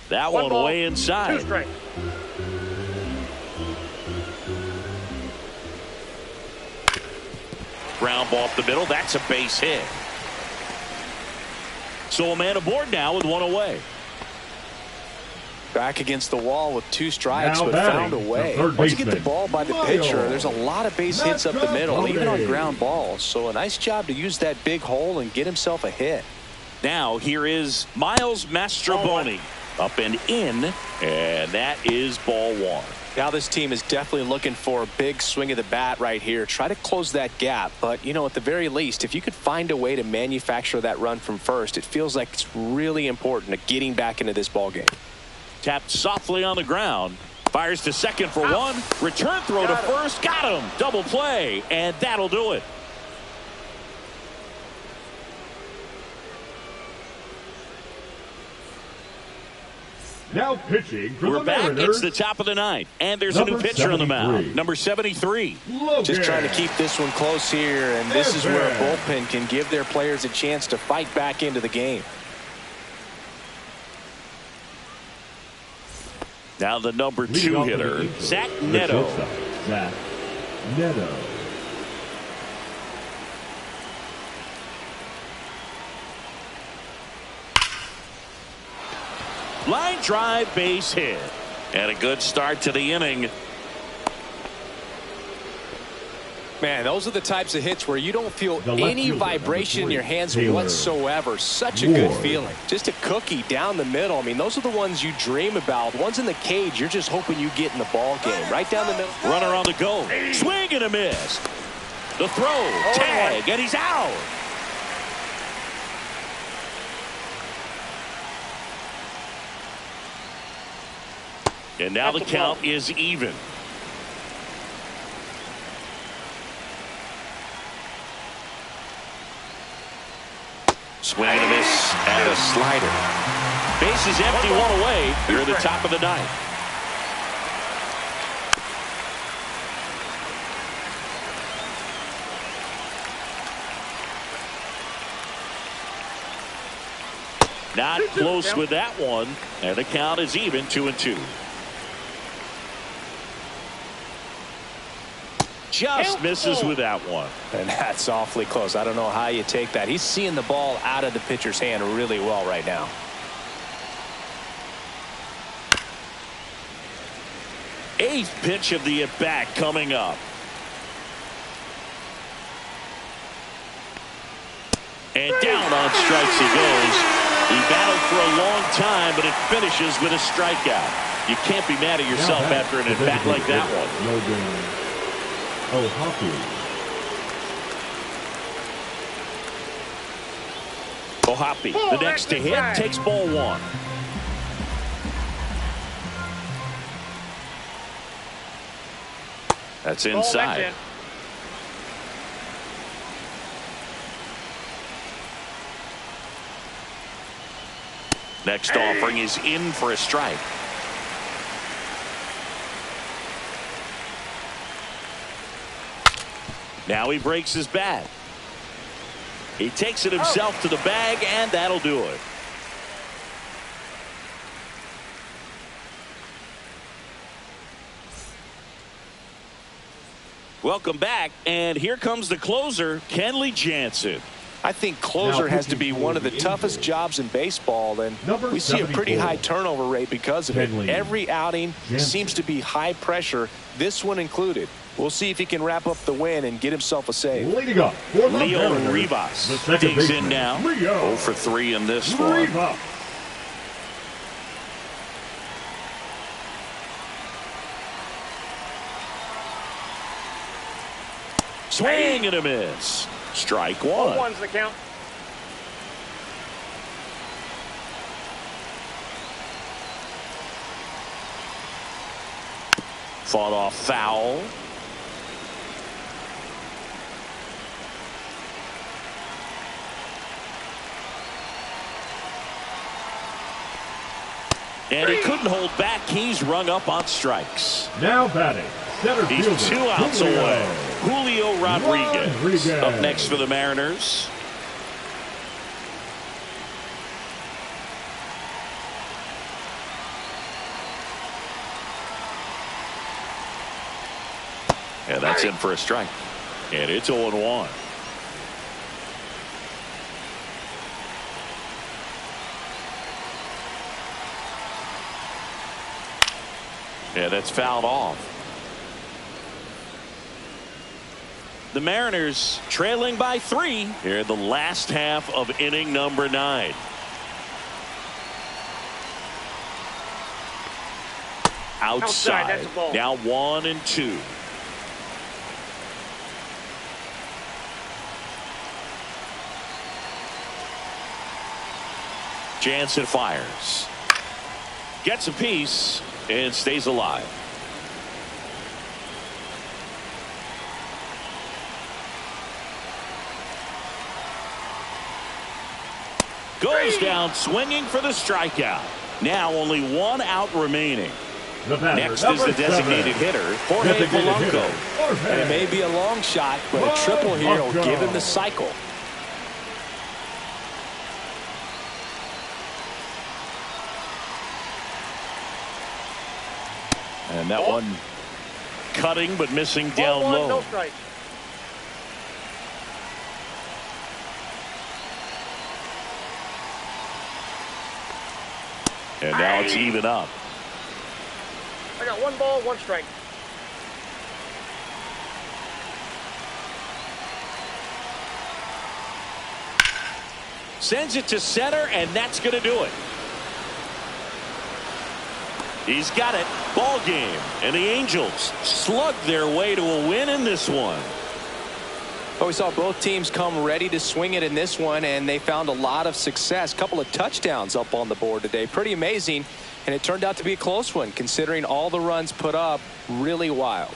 Speaker 1: That one way inside.
Speaker 4: 2 strikes.
Speaker 1: Ground ball up the middle. That's a base hit. So a man aboard now with 1 away.
Speaker 3: Back against the wall with 2 strikes,
Speaker 2: Now
Speaker 3: but found a way. Once you get the ball by the pitcher, there's a lot of base hits up the middle, even on ground balls. So a nice job to use that big hole and get himself a hit.
Speaker 1: Now here is Miles Mastrobuoni. Up and in, and that is ball 1.
Speaker 3: Now this team is definitely looking for a big swing of the bat right here. Try to close that gap, but, you know, at the very least, if you could find a way to manufacture that run from first, it feels like it's really important to getting back into this ball game.
Speaker 1: Tapped softly on the ground. Fires to second for 1. Return throw to first. Got him. Double play, and that'll do it.
Speaker 2: Now pitching for
Speaker 1: We're
Speaker 2: the
Speaker 1: back.
Speaker 2: Mariners.
Speaker 1: It's the top of the 9th, and there's a new pitcher on the mound. Number 73.
Speaker 2: Logan.
Speaker 3: Just trying to keep this one close here, and this is where a bullpen can give their players a chance to fight back into the game.
Speaker 1: Now the number
Speaker 2: Leading
Speaker 1: 2
Speaker 2: off
Speaker 1: hitter,
Speaker 2: the Eagles,
Speaker 1: Zach
Speaker 2: the
Speaker 1: Neto.
Speaker 2: shortstop, Zach Neto.
Speaker 1: Line drive, base hit. And a good start to the inning.
Speaker 3: Man, those are the types of hits where you don't feel
Speaker 2: The left
Speaker 3: any
Speaker 2: fielder,
Speaker 3: vibration in
Speaker 2: number 3,
Speaker 3: your hands
Speaker 2: Taylor
Speaker 3: whatsoever. Such a good
Speaker 2: Ward.
Speaker 3: feeling. Just a cookie down the middle. I mean, those are the ones you dream about. Ones in the cage, you're just hoping you get in the ball game. Right down the middle.
Speaker 1: Runner on the go. Swing and a miss. The throw. Tag. And he's out. And now the count is even. Swing and a miss and a slider. Base is empty, 1 away. You're at the top of the 9th. Not close with that one, and the count is even, 2-2. Just misses with that one.
Speaker 3: And that's awfully close. I don't know how you take that. He's seeing the ball out of the pitcher's hand really well right now.
Speaker 1: Eighth pitch of the at-bat coming up. And down on strikes he goes. He battled for a long time, but it finishes with a strikeout. You can't be mad at yourself after an at-bat like that one.
Speaker 2: Logan
Speaker 1: Ohapi, the next to hit, takes ball 1. That's inside. Next offering is in for a strike. Now he breaks his bat. He takes it himself to the bag, and that'll do it. Welcome back, and here comes the closer, Kenley Jansen.
Speaker 3: I think closer has to be one of the toughest jobs in baseball, and we see a pretty high turnover rate because of it. Every outing seems to be high pressure, this one included. We'll see if he can wrap up the win and get himself a save.
Speaker 2: Leading up for the
Speaker 1: Leo
Speaker 2: Mariners,
Speaker 1: Rivas
Speaker 2: the second
Speaker 1: digs
Speaker 2: baseman,
Speaker 1: in now.
Speaker 2: Leo
Speaker 1: 0 for 3 in this one.
Speaker 2: Rivas.
Speaker 1: Swing and a miss. Strike
Speaker 4: All
Speaker 1: one.
Speaker 4: one's the count.
Speaker 1: Fought off foul. And he couldn't hold back. He's rung up on strikes.
Speaker 2: Now batting, center
Speaker 1: He's
Speaker 2: fielder,
Speaker 1: 2 outs
Speaker 2: Julio.
Speaker 1: away. Julio Rodriguez
Speaker 2: Rodriguez.
Speaker 1: up next for the Mariners. And that's in for a strike. And it's 0-1. And that's fouled off. The Mariners trailing by 3 here in the last half of inning number 9. Outside.
Speaker 4: That's a ball.
Speaker 1: Now 1-2. Jansen fires. Gets a piece and stays alive. Goes down swinging for the strikeout. Now only 1 out remaining.
Speaker 2: The batter,
Speaker 1: Next is
Speaker 2: number
Speaker 1: the designated
Speaker 2: 7.
Speaker 1: hitter, Jorge
Speaker 2: Designated
Speaker 1: Polanco.
Speaker 2: hitter, Jorge.
Speaker 3: And it may be a long shot, but a triple here will give him the cycle.
Speaker 1: And that one cutting but missing down
Speaker 4: Ball one,
Speaker 1: low.
Speaker 4: no strike.
Speaker 1: And now it's even up.
Speaker 4: I got 1 ball, 1 strike.
Speaker 1: Sends it to center, and that's going to do it. He's got it. Ball game. And the Angels slug their way to a win in this one.
Speaker 3: But we saw both teams come ready to swing it in this one, and they found a lot of success. Couple of touchdowns up on the board today. Pretty amazing. And it turned out to be a close one, considering all the runs put up. Really wild.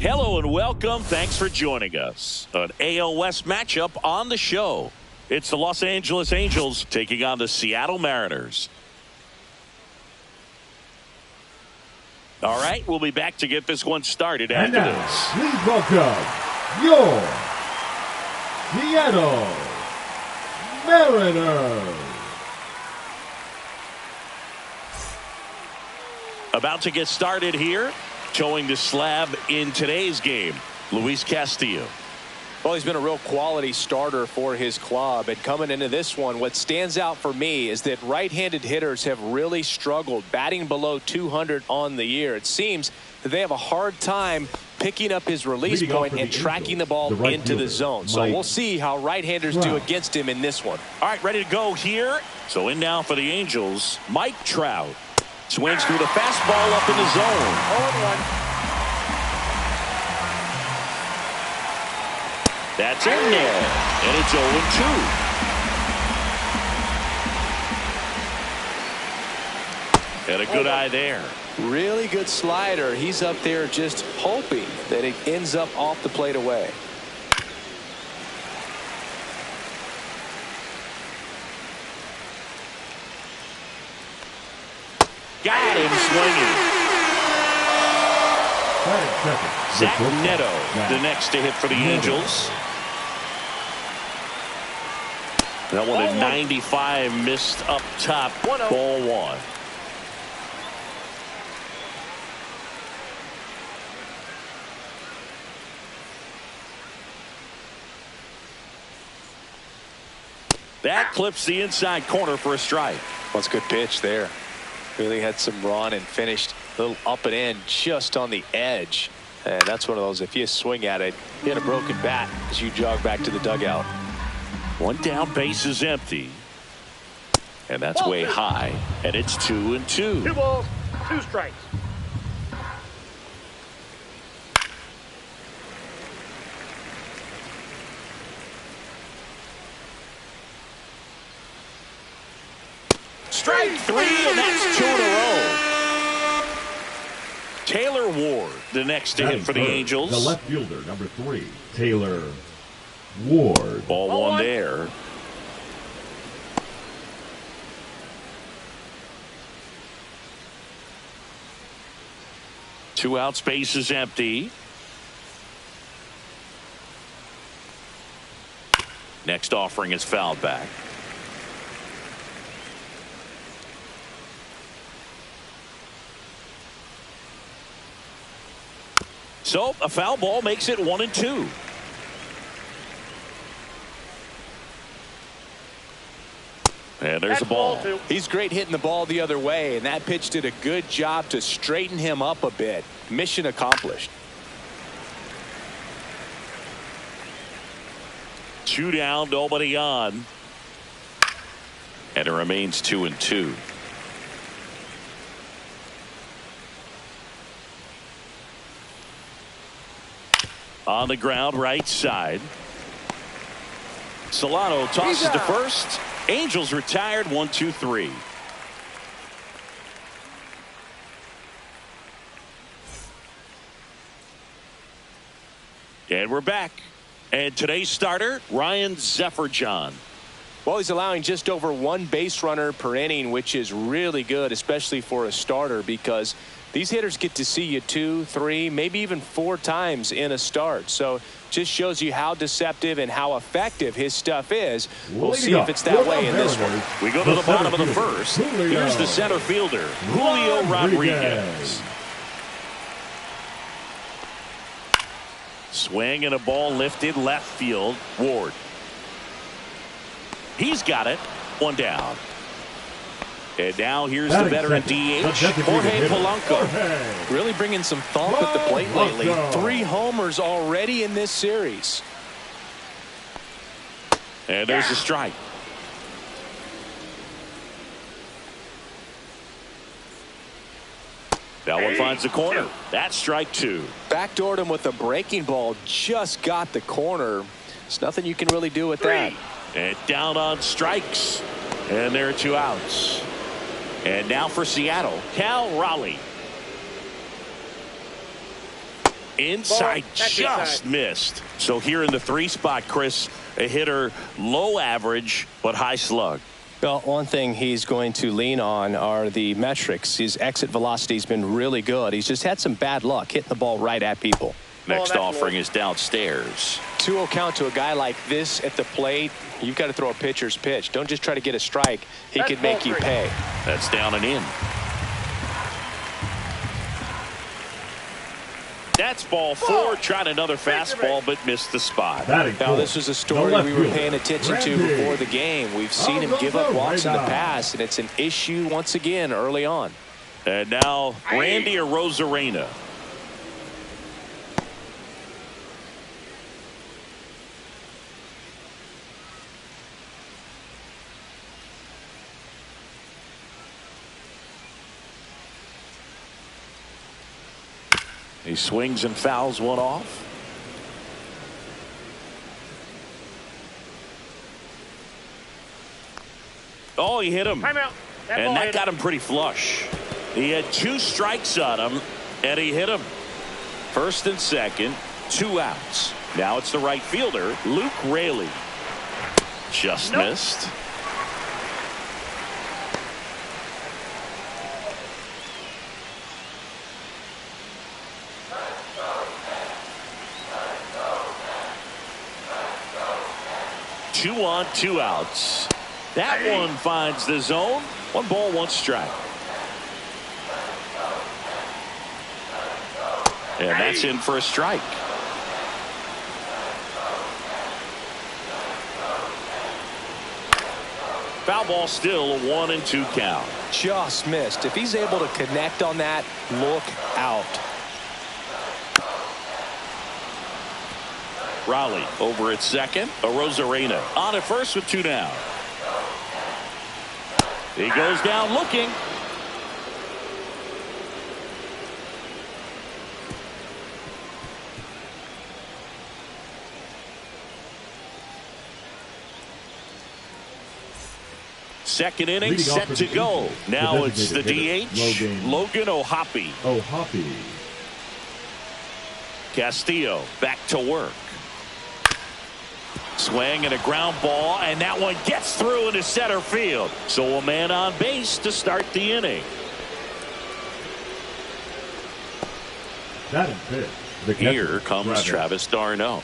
Speaker 1: Hello and welcome. Thanks for joining us. An AL West matchup on the show. It's the Los Angeles Angels taking on the Seattle Mariners. All right, we'll be back to get this one started
Speaker 2: And
Speaker 1: after
Speaker 2: now,
Speaker 1: this.
Speaker 2: please welcome your Seattle Mariners.
Speaker 1: About to get started here. Towing the slab in today's game, Luis Castillo.
Speaker 3: Well, he's been a real quality starter for his club. And coming into this one, what stands out for me is that right-handed hitters have really struggled, batting below 200 on the year. It seems that they have a hard time picking up his release point and tracking the ball into the zone. So we'll see how right-handers do against him in this one.
Speaker 1: All right, ready to go here. So in now for the Angels, Mike Trout. Swings through the fastball up in the zone.
Speaker 4: 0-1.
Speaker 1: That's in there, and it's 0-2. And a good eye there.
Speaker 3: Really good slider. He's up there just hoping that it ends up off the plate away.
Speaker 1: Got him swinging. Zach Neto, the next to hit for the Angels. That one at 95, missed up top. Ball one. That clips the inside corner for a strike.
Speaker 3: Well, it's a good pitch there. Really had some run and finished a little up and in just on the edge. And that's one of those, if you swing at it, you had a broken bat as you jog back to the dugout.
Speaker 1: One down, base is empty. And that's way high. And it's 2-2.
Speaker 4: 2 balls, 2 strikes.
Speaker 1: Strike 3, and that's 2 in a row. Taylor Ward, the next to hit for the Angels.
Speaker 2: The left fielder, number 3, Taylor Ward.
Speaker 1: Ball one there. Two out, space is empty. Next offering is fouled back. So a foul ball makes it 1-2. And there's a ball.
Speaker 3: He's great hitting the ball the other way, and that pitch did a good job to straighten him up a bit. Mission accomplished.
Speaker 1: 2 down, nobody on. And it remains 2-2. On the ground, right side. Solano tosses to first. Angels retired, 1-2-3. And we're back. And today's starter, Ryan Zephyr-John.
Speaker 3: Well, he's allowing just over 1 base runner per inning, which is really good, especially for a starter, because these hitters get to see you 2, 3, maybe even 4 times in a start. So just shows you how deceptive and how effective his stuff is. We'll see if it's that way in this one.
Speaker 1: We go to the bottom of the first. Here's the center fielder, Julio Rodriguez. Swing and a ball lifted left field. Ward. He's got it. 1 down. And now here's the veteran DH, Jorge Polanco.
Speaker 3: Really bringing some thump at the plate lately. 3 homers already in this series.
Speaker 1: And there's a strike. That one finds the corner. That's strike 2.
Speaker 3: Backdoored him with a breaking ball. Just got the corner. There's nothing you can really do with that.
Speaker 1: And down on strikes. And there are 2 outs. And now for Seattle, Cal Raleigh. Inside, just missed. So here in the 3 spot, Chris, a hitter low average but high slug.
Speaker 3: Well, one thing he's going to lean on are the metrics. His exit velocity has been really good. He's just had some bad luck hitting the ball right at people.
Speaker 1: Next offering is downstairs.
Speaker 3: 2-0 count to a guy like this at the plate. You've got to throw a pitcher's pitch. Don't just try to get a strike. He could make you pay. That's
Speaker 1: down and in. That's ball 4. Tried another fastball, but missed the spot.
Speaker 3: Now, this was a story we were paying attention to before the game. We've seen him give up walks in the past, and it's an issue once again early on.
Speaker 1: And now, Randy Arozarena. He swings and fouls one off. Oh, he hit him.
Speaker 4: Timeout.
Speaker 1: And that got him pretty flush. He had 2 strikes on him, and he hit him. First and second, 2 outs. Now it's the right fielder, Luke Raley. Just missed. Two on, 2 outs. That one finds the zone. 1 ball, 1 strike. And that's in for a strike. Foul ball, still a 1-2 count.
Speaker 3: Just missed. If he's able to connect on that, look out.
Speaker 1: Raleigh over at second. Arozarena on at first with 2 down. He goes down looking. Second inning set to go. Now it's the DH, Logan O'Hoppe. Castillo back to work. Swing and a ground ball, and that one gets through into center field. So a man on base to start the inning. Here comes Travis d'Arnaud.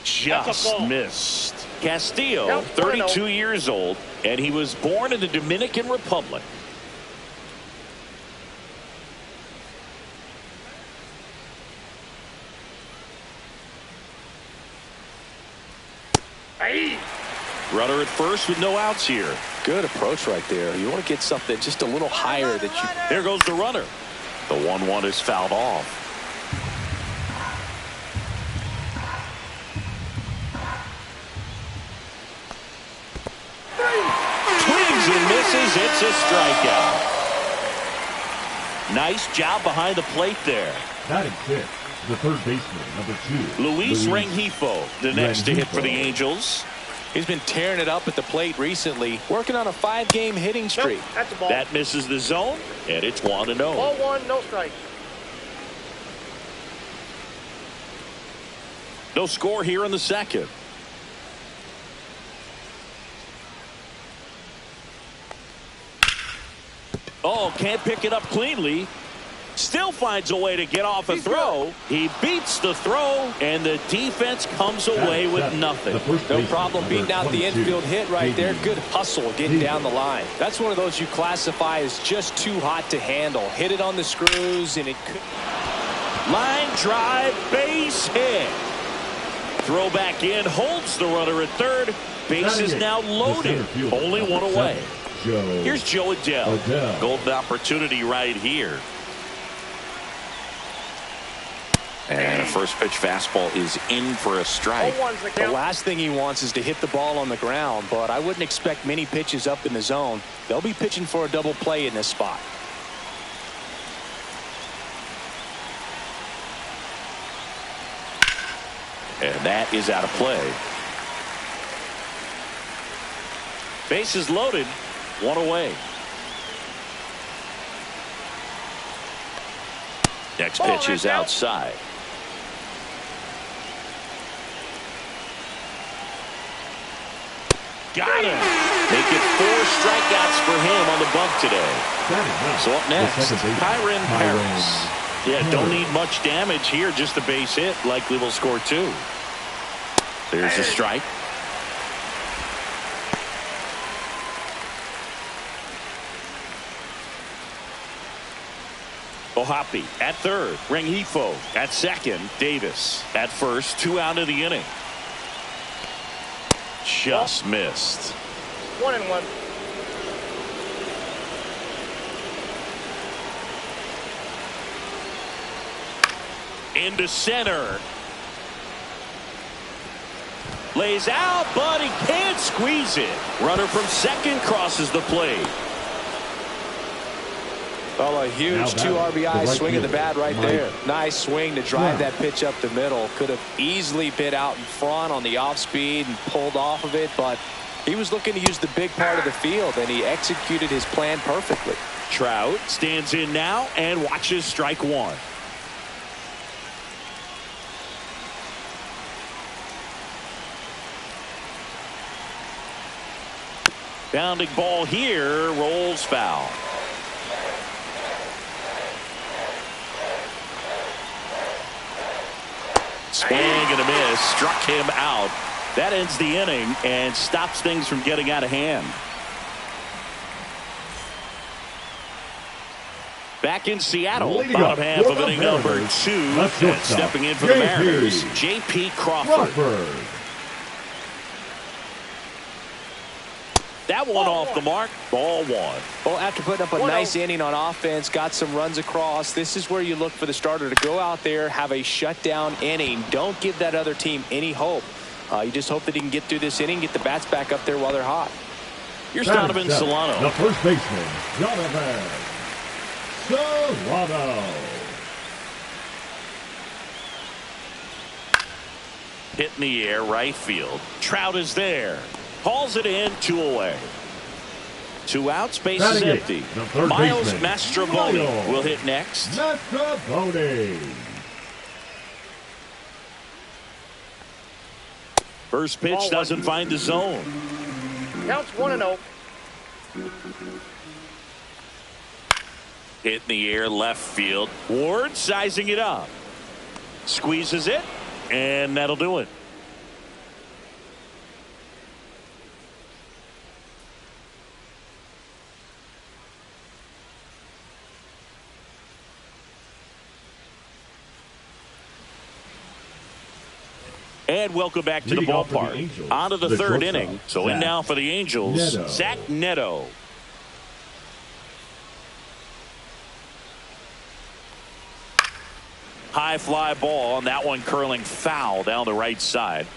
Speaker 1: Just missed. Castillo, 32 years old, and he was born in the Dominican Republic. Runner at first with no outs here.
Speaker 3: Good approach right there. You want to get something just a little higher that you.
Speaker 1: There goes the runner. The 1-1 is fouled off. Swings and misses. It's a strikeout. Nice job behind the plate there.
Speaker 2: The third baseman, number 2.
Speaker 1: Luis Rengifo, the next to hit for the Angels.
Speaker 3: He's been tearing it up at the plate recently, working on a 5-game hitting streak.
Speaker 4: That's a ball.
Speaker 1: That misses the zone, and it's 1-0.
Speaker 4: Ball 1, no strike.
Speaker 1: No score here in the second. Oh, can't pick it up cleanly. Still finds a way to get off a throw. He beats the throw, and the defense comes away with nothing.
Speaker 3: No problem beating out the infield hit right there. Good hustle getting down the line. That's one of those you classify as just too hot to handle. Hit it on the screws, and it could.
Speaker 1: Line drive, base hit. Throw back in, holds the runner at third. Base is now loaded. Only 1 away. Here's Joe Adell. Golden opportunity right here. And a first pitch fastball is in for a strike.
Speaker 3: The last thing he wants is to hit the ball on the ground, but I wouldn't expect many pitches up in the zone. They'll be pitching for a double play in this spot.
Speaker 1: And that is out of play. Bases loaded, 1 away. Next pitch is outside. Got him. Make it 4 strikeouts for him on the bump today. So up next, Kyren Paris. Yeah, don't need much damage here, just a base hit. Likely will score 2. There's a strike. Ohapi at third. Rengifo at second. Davis at first. 2 out of the inning. Just missed.
Speaker 4: 1-1.
Speaker 1: Into center. Lays out, but he can't squeeze it. Runner from second crosses the plate.
Speaker 3: Well, a huge 2 RBI swing of the bat right there. Nice swing to drive that pitch up the middle. Could have easily been out in front on the off speed and pulled off of it, but he was looking to use the big part of the field, and he executed his plan perfectly.
Speaker 1: Trout stands in now and watches strike one. Bounding ball here, rolls foul. Swing and a miss, struck him out. That ends the inning and stops things from getting out of hand. Back in Seattle, bottom half of inning number 2, and stepping in for the Mariners, J.P. Crawford. That one off the mark, ball 1.
Speaker 3: Well, after putting up a nice inning on offense, got some runs across, this is where you look for the starter to go out there, have a shutdown inning. Don't give that other team any hope. You just hope that he can get through this inning, get the bats back up there while they're hot.
Speaker 1: Here's Donovan Solano.
Speaker 2: The first baseman, Donovan Solano.
Speaker 1: Hit in the air, right field. Trout is there. Hauls it in, 2 away. 2 outs, base is empty. Miles Mastrobuoni will hit next.
Speaker 2: Mastrobuoni.
Speaker 1: First pitch doesn't find the zone.
Speaker 4: Counts 1-0.
Speaker 1: Hit in the air, left field. Ward sizing it up. Squeezes it, and that'll do it. And welcome back to the ballpark. On to the third inning. So in now for the Angels, Zach Neto. High fly ball, and that one curling foul down the right side.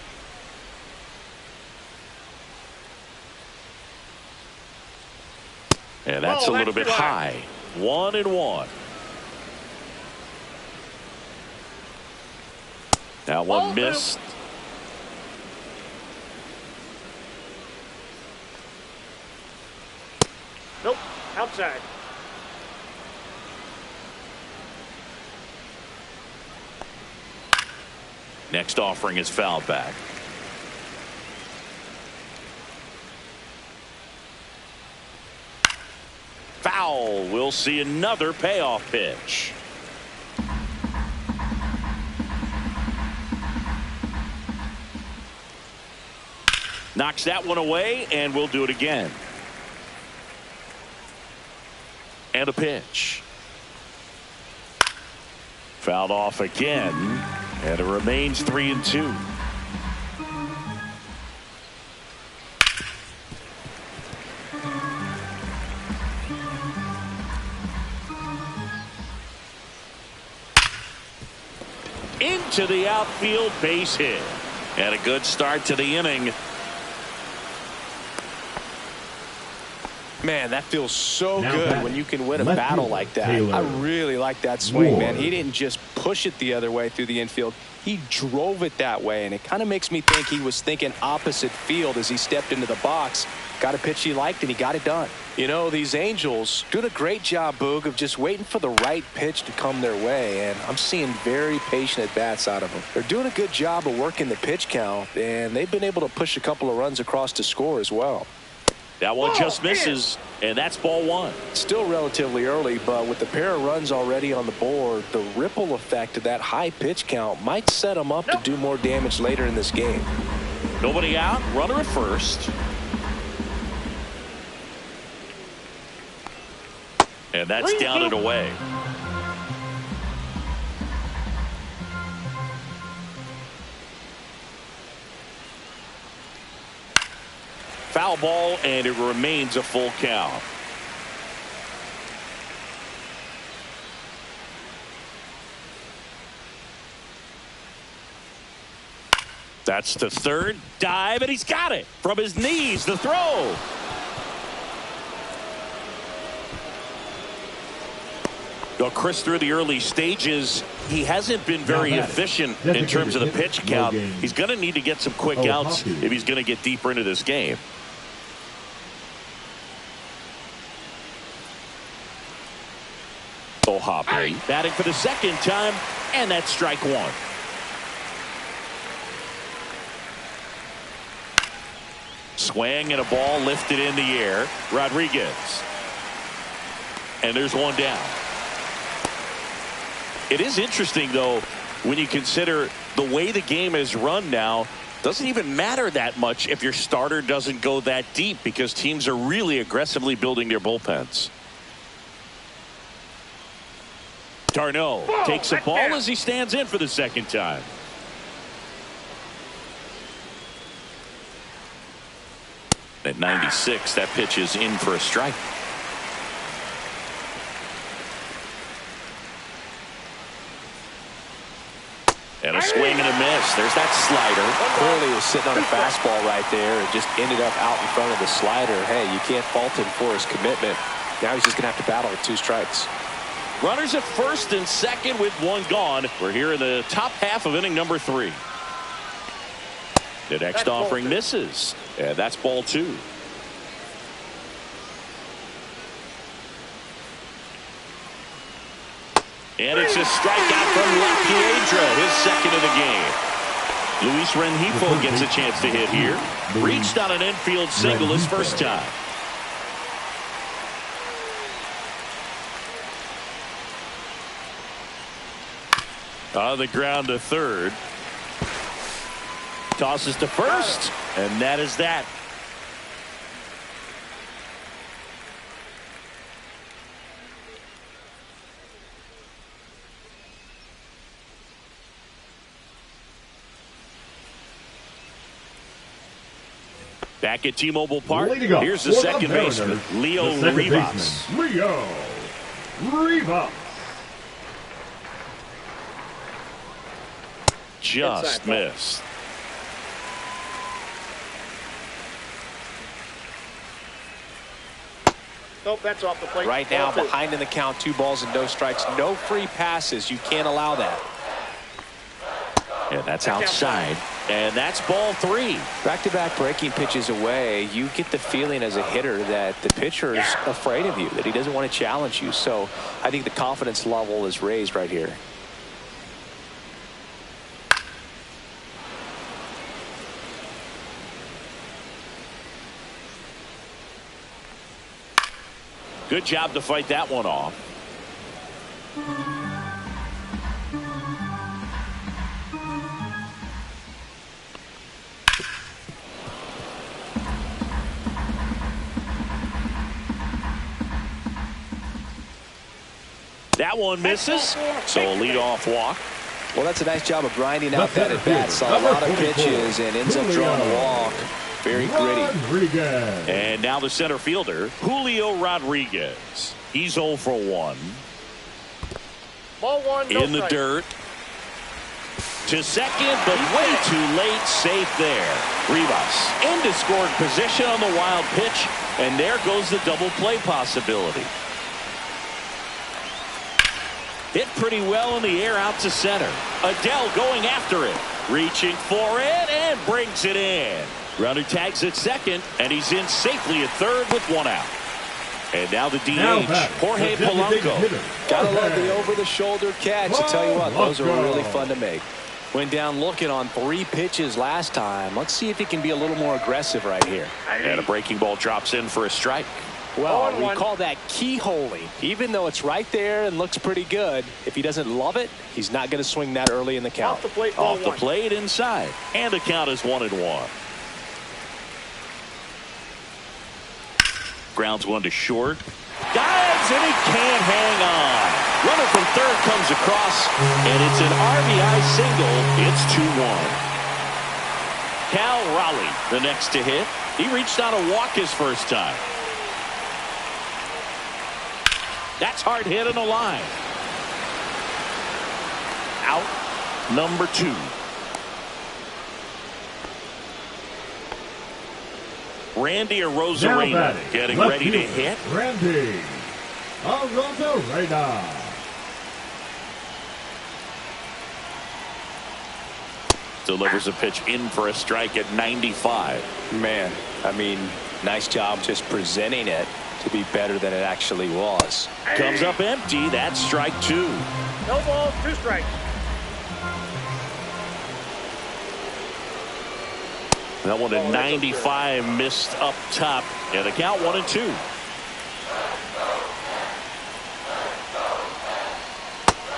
Speaker 1: And that's a little bit high. 1-1. That one missed.
Speaker 4: Nope, outside.
Speaker 1: Next offering is fouled back. Foul. We'll see another payoff pitch. Knocks that one away, and we'll do it again. And a pitch. Fouled off again, and it remains 3-2. Into the outfield, base hit. And a good start to the inning.
Speaker 3: Man, that feels so good when you can win a battle like that. I really like that swing, man. He didn't just push it the other way through the infield. He drove it that way, and it kind of makes me think he was thinking opposite field as he stepped into the box. Got a pitch he liked, and he got it done. You know, these Angels doing a great job, Boog, of just waiting for the right pitch to come their way, and I'm seeing very patient at-bats out of them. They're doing a good job of working the pitch count, and they've been able to push a couple of runs across to score as well.
Speaker 1: That one just misses, and that's ball 1.
Speaker 3: Still relatively early, but with the pair of runs already on the board, the ripple effect of that high pitch count might set them up to do more damage later in this game.
Speaker 1: Nobody out, runner at first. And that's down and away. Foul ball, and it remains a full count. That's the third dive, and he's got it from his knees. The throw. Chris, through the early stages, he hasn't been very efficient in terms of the pitch count. He's going to need to get some quick outs if he's going to get deeper into this game. Hoppy batting for the second time, and that's strike one. Swing and a ball lifted in the air. Rodriguez. And there's one down. It is interesting, though, when you consider the way the game is run now. Doesn't even matter that much if your starter doesn't go that deep, because teams are really aggressively building their bullpens. Darno takes the ball as he stands in for the second time. At 96, that pitch is in for a strike. And a swing and a miss. There's that slider.
Speaker 3: Clearly was sitting on a fastball right there and just ended up out in front of the slider. Hey, you can't fault him for his commitment. Now he's just going to have to battle with 2 strikes.
Speaker 1: Runners at first and second with 1 gone. We're here in the top half of inning number 3. The next offering misses. And that's ball 2. And it's a strikeout from La Piedra, his second of the game. Luis Rengifo gets a chance to hit here. Reached on an infield single his first time. On the ground to third. Tosses to first, and that is that. Back at T-Mobile Park, here's the second baseman, Leo Rivas.
Speaker 2: Leo Rivas.
Speaker 1: Just missed.
Speaker 4: Nope, that's off the plate.
Speaker 3: Right now, behind in the count, 2 balls and no strikes. No free passes. You can't allow that.
Speaker 1: And that's outside. And that's ball 3.
Speaker 3: Back-to-back breaking pitches away, you get the feeling as a hitter that the pitcher is afraid of you, that he doesn't want to challenge you. So I think the confidence level is raised right here.
Speaker 1: Good job to fight that one off. That one misses, so a leadoff walk.
Speaker 3: Well, that's a nice job of grinding out that at bat. Saw a lot of pitches and ends up drawing a walk. Very gritty.
Speaker 1: And now the center fielder, Julio Rodriguez. He's 0 for 1.
Speaker 4: Ball 1, no
Speaker 1: in the
Speaker 4: strike.
Speaker 1: dirt. To second, but way too late. Safe there. Rivas into scoring position on the wild pitch, and there goes the double play possibility. Hit pretty well in the air out to center. Adell going after it. Reaching for it and brings it in. Runner tags at second, and he's in safely at third with 1 out. And now the DH, Jorge Polanco.
Speaker 3: Gotta love the over-the-shoulder catch. I tell you what, those are really fun to make. Went down looking on 3 pitches last time. Let's see if he can be a little more aggressive right here.
Speaker 1: And a breaking ball drops in for a strike.
Speaker 3: Well, we call that keyholing. Even though it's right there and looks pretty good, if he doesn't love it, he's not going to swing that early in the count.
Speaker 4: Off the plate,
Speaker 1: Off the plate inside. And the count is 1-1. Grounds 1 to short. Dives, and he can't hang on. Runner from third comes across, and it's an RBI single. It's 2-1. Cal Raleigh, the next to hit. He reached on a walk his first time. That's hard hit on the line. Out number 2. Randy Arozarena getting ready to hit.
Speaker 2: Randy Arozarena.
Speaker 1: Delivers a pitch in for a strike at 95.
Speaker 3: Man, I mean, nice job just presenting it to be better than it actually was.
Speaker 1: Comes up empty. That's strike 2.
Speaker 4: No balls, 2 strikes.
Speaker 1: That one at 95, missed up top. And the count 1-2.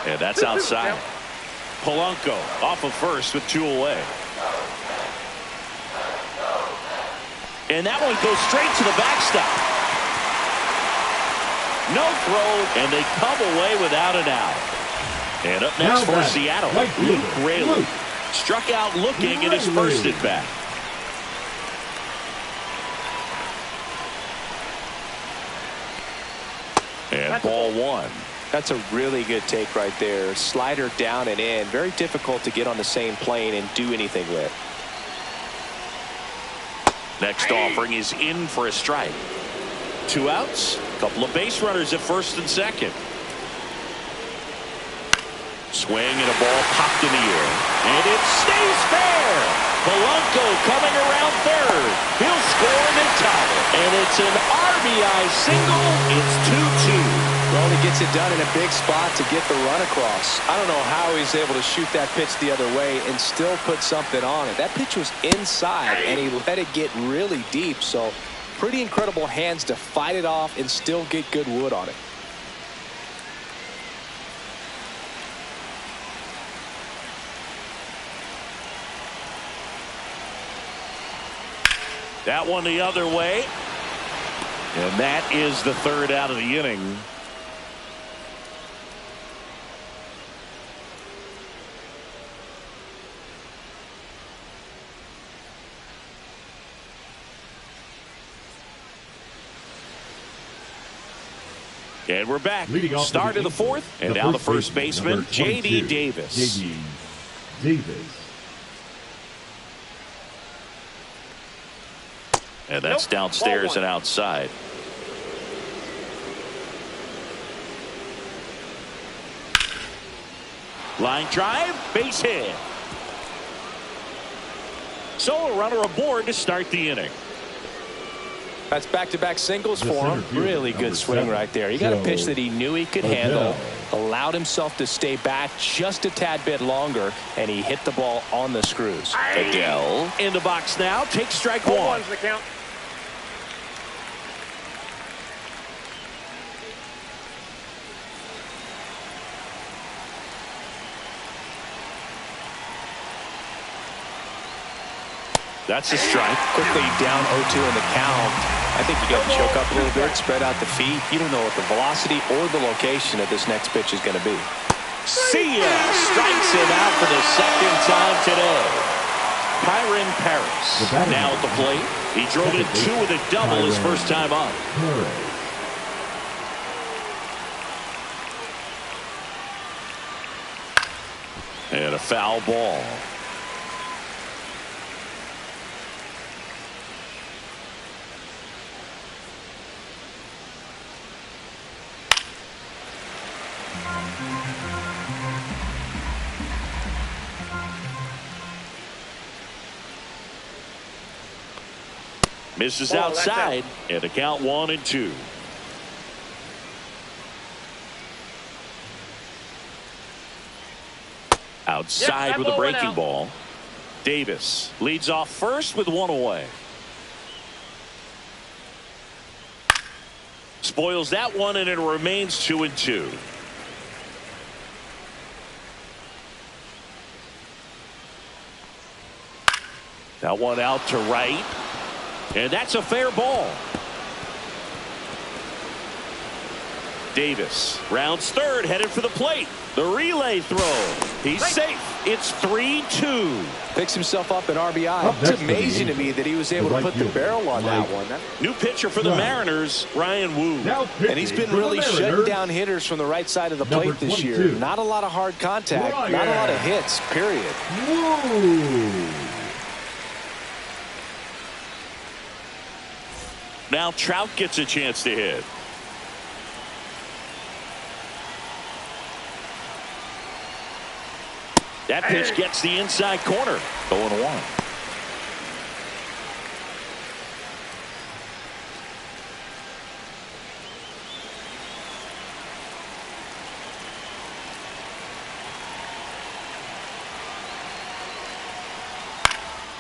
Speaker 1: And that's outside. Polanco off of first with 2 away. And that one goes straight to the backstop. No throw, and they come away without an out. And up next for Seattle, Luke Raley. Struck out looking and is first at bat. And ball 1.
Speaker 3: That's a really good take right there. Slider down and in. Very difficult to get on the same plane and do anything with.
Speaker 1: Next offering is in for a strike. 2 outs. Couple of base runners at first and second. Swing and a ball popped in the air. And it stays fair. Polanco coming around third. He'll score in time. And it's an RBI single. It's 2-2.
Speaker 3: Well, he gets it done in a big spot to get the run across. I don't know how he's able to shoot that pitch the other way and still put something on it. That pitch was inside, and he let it get really deep. So pretty incredible hands to fight it off and still get good wood on it.
Speaker 1: That one the other way. And that is the 3rd out of the inning. And we're back. Start of the 4th. And now the first baseman, J.D. Davis.
Speaker 2: J.D. Davis.
Speaker 1: And that's downstairs and outside. Line drive, base hit. So a runner aboard to start the inning.
Speaker 3: That's back-to-back singles for him. Really good swing right there. He got a pitch that he knew he could handle, allowed himself to stay back just a tad bit longer, and he hit the ball on the screws.
Speaker 1: Adele in the box now. Takes strike 1.
Speaker 4: 1's the count.
Speaker 1: That's a strike.
Speaker 3: Quickly down 0-2 in the count. I think you got to choke up a little bit, spread out the feet. You don't know what the velocity or the location of this next pitch is going to be.
Speaker 1: See ya! Strikes him out for the 2nd time today. Kyren Paris now at the plate. He drove in 2 with a double his first time up. And a foul ball. Misses outside, and the count 1-2. Outside with a breaking ball. Davis leads off first with 1 away. Spoils that one, and it remains 2-2. That one out to right. And that's a fair ball. Davis rounds third, headed for the plate. The relay throw. He's safe. It's 3-2.
Speaker 3: Picks himself up an RBI. It's amazing to me that he was able to put the barrel on that one.
Speaker 1: New pitcher for the Mariners, Ryan Wu.
Speaker 3: And he's been really shutting down hitters from the right side of the plate this year. Not a lot of hard contact, not a lot of hits, period.
Speaker 2: Woo!
Speaker 1: Now Trout gets a chance to hit. That pitch gets the inside corner. 0-1.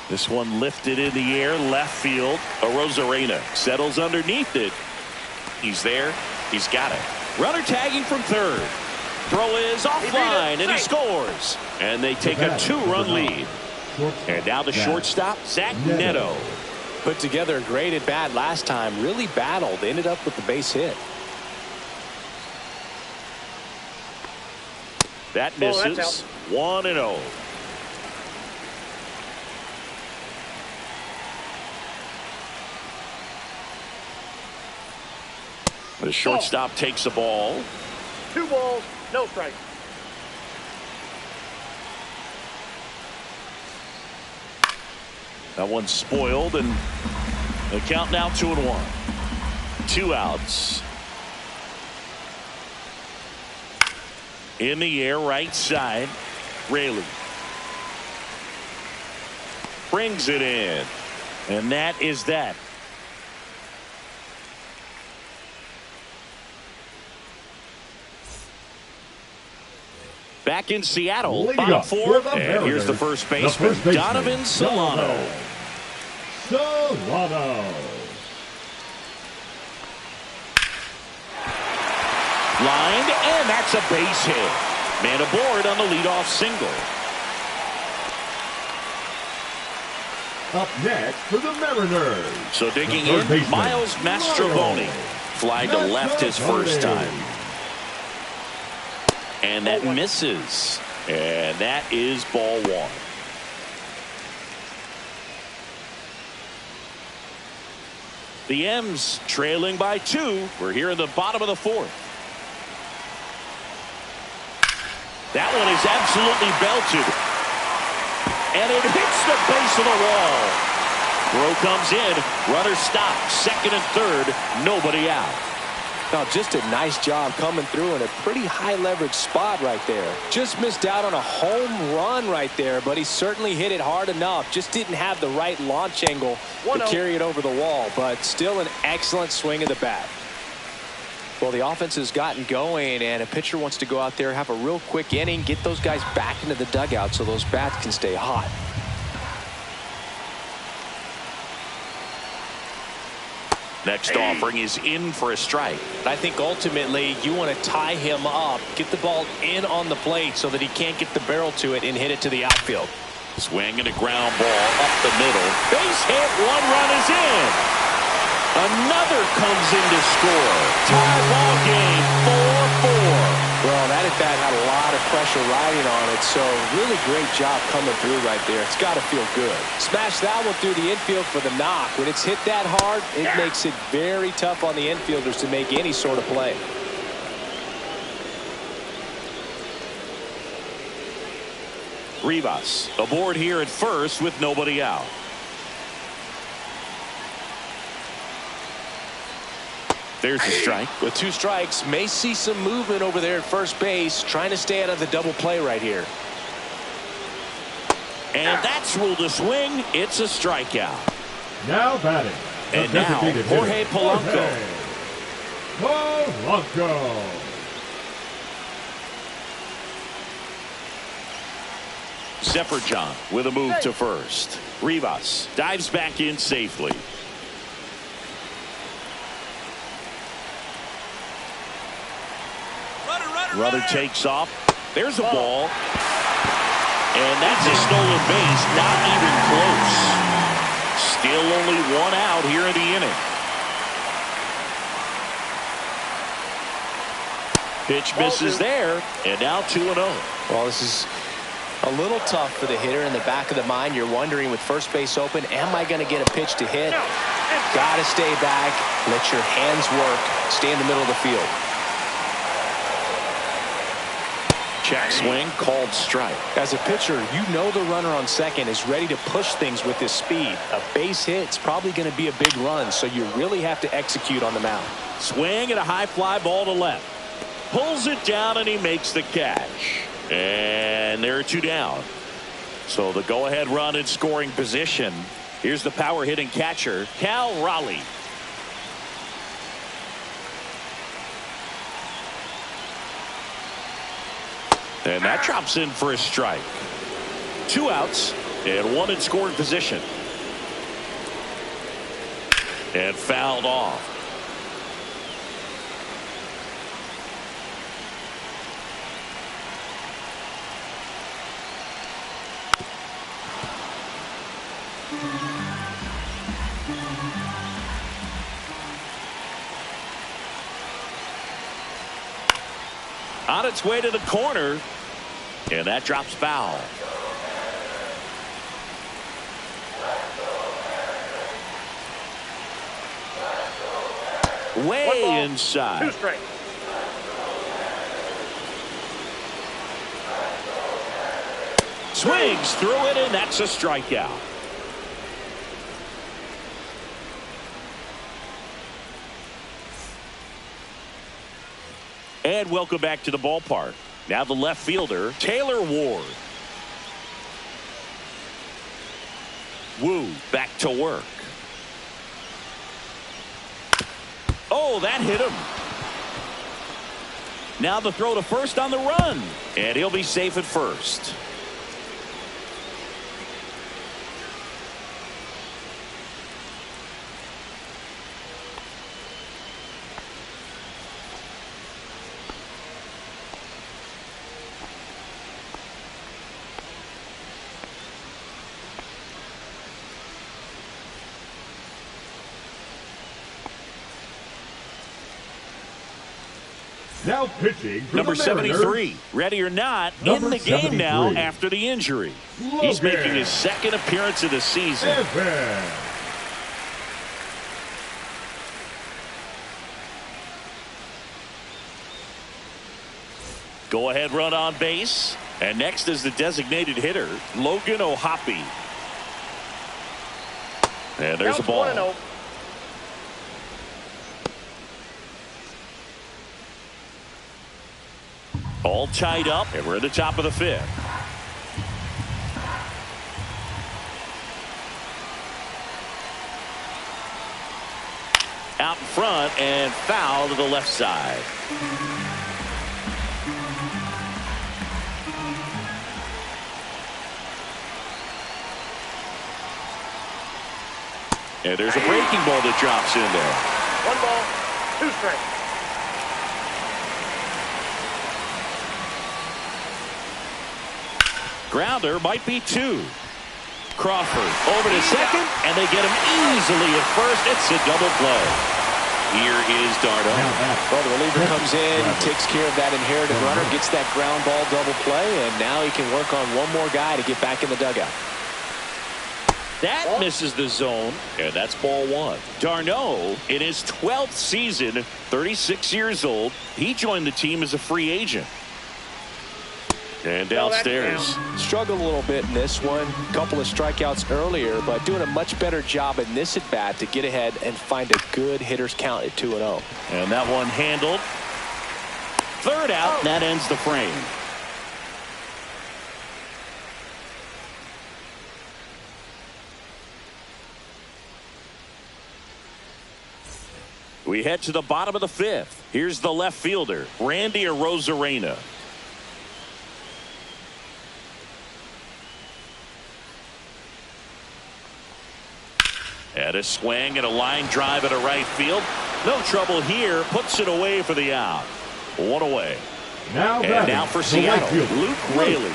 Speaker 1: This one lifted in the air, left field. Arozarena settles underneath it. He's there. He's got it. Runner tagging from third. Throw is offline, and he scores. And they take a 2-run lead. And now the shortstop, Zach Neto.
Speaker 3: Put together a great at bat last time. Really battled. Ended up with the base hit.
Speaker 1: That misses. 1-0. The shortstop takes the ball.
Speaker 4: 2 balls, no strikes.
Speaker 1: That one's spoiled, and the count now 2-1. 2 outs. In the air, right side. Raley brings it in, and that is that. Back in Seattle, bottom 4, and here's the first baseman, Donovan Solano. Lined, and that's a base hit. Man aboard on the leadoff single.
Speaker 2: Up next for the Mariners.
Speaker 1: So digging in, Miles Mastrobuoni. Fly to left his first time. And that misses. And that is ball 1. The M's trailing by 2. We're here in the bottom of the 4th. That one is absolutely belted. And it hits the base of the wall. Throw comes in. Runner stopped. Second and third. Nobody out.
Speaker 3: Now, just a nice job coming through in a pretty high leverage spot right there. Just missed out on a home run right there, but he certainly hit it hard enough. Just didn't have the right launch angle to carry it over the wall, but still an excellent swing of the bat. Well, the offense has gotten going, and a pitcher wants to go out there, have a real quick inning, get those guys back into the dugout so those bats can stay hot.
Speaker 1: Next offering is in for a strike.
Speaker 3: I think ultimately you want to tie him up, get the ball in on the plate so that he can't get the barrel to it and hit it to the outfield.
Speaker 1: Swing and a ground ball up the middle. Base hit. 1 run is in. Another comes in to score. Tie ball game. 4-4.
Speaker 3: Well, that at bat had a lot of pressure riding on it, so really great job coming through right there. It's got to feel good. Smash that one through the infield for the knock. When it's hit that hard, it makes it very tough on the infielders to make any sort of play.
Speaker 1: Rivas aboard here at first with nobody out. There's the strike.
Speaker 3: With 2 strikes, may see some movement over there at first base, trying to stay out of the double play right here.
Speaker 1: And that's ruled a swing. It's a strikeout.
Speaker 2: Now batting.
Speaker 1: And now Jorge Polanco.
Speaker 2: Polanco.
Speaker 1: Sepperjohn with a move to first. Rivas dives back in safely. Runner takes off. There's a ball. And that's a stolen base. Not even close. Still only 1 out here in the inning. Pitch misses there, and now 2-0.
Speaker 3: Well, this is a little tough for the hitter. In the back of the mind, you're wondering with first base open, am I going to get a pitch to hit? Got to stay back, let your hands work, stay in the middle of the field.
Speaker 1: Check swing, called strike.
Speaker 3: As a pitcher, you know the runner on second is ready to push things with his speed. A base hit's probably going to be a big run, so you really have to execute on the mound.
Speaker 1: Swing and a high fly ball to left. Pulls it down and he makes the catch. And there are 2 down. So the go-ahead run in scoring position. Here's the power hitting catcher, Cal Raleigh. And that drops in for a strike. 2 outs and 1 in scoring position. And fouled off. On its way to the corner, and that drops foul. Way inside.
Speaker 4: 2 strikes.
Speaker 1: Swings through it, and that's a strikeout. And welcome back to the ballpark. Now the left fielder, Taylor Ward. Woo back to work. Oh, that hit him. Now the throw to first on the run. And he'll be safe at first.
Speaker 2: Now pitching for
Speaker 1: Number
Speaker 2: the Mariners,
Speaker 1: 73, ready or not, in the game now after the injury. He's making his second appearance of the season.
Speaker 2: Evans.
Speaker 1: Go ahead run on base. And next is the designated hitter, Logan O'Hoppe. And there's a ball.
Speaker 4: 1-0.
Speaker 1: All tied up, and we're at the top of the 5th. Out in front and foul to the left side. And there's a breaking ball that drops in there.
Speaker 4: 1 ball, 2 strikes.
Speaker 1: Grounder might be 2. Crawford over to second, and they get him easily at first. It's a double play. Here is d'Arnaud.
Speaker 3: Well, the reliever comes in, takes care of that inherited runner, gets that ground ball double play, and now he can work on one more guy to get back in the dugout.
Speaker 1: That misses the zone, and that's ball 1. d'Arnaud, in his 12th season, 36 years old, he joined the team as a free agent. And downstairs.
Speaker 3: Struggled a little bit in this one. Couple of strikeouts earlier, but doing a much better job in this at bat to get ahead and find a good hitter's count at 2-0.
Speaker 1: And that one handled. 3rd out, and that ends the frame. We head to the bottom of the 5th. Here's the left fielder, Randy Arozarena. And a swing and a line drive at a right field. No trouble here. Puts it away for the out. 1 away.
Speaker 2: Now
Speaker 1: and now for Seattle, Luke Raley.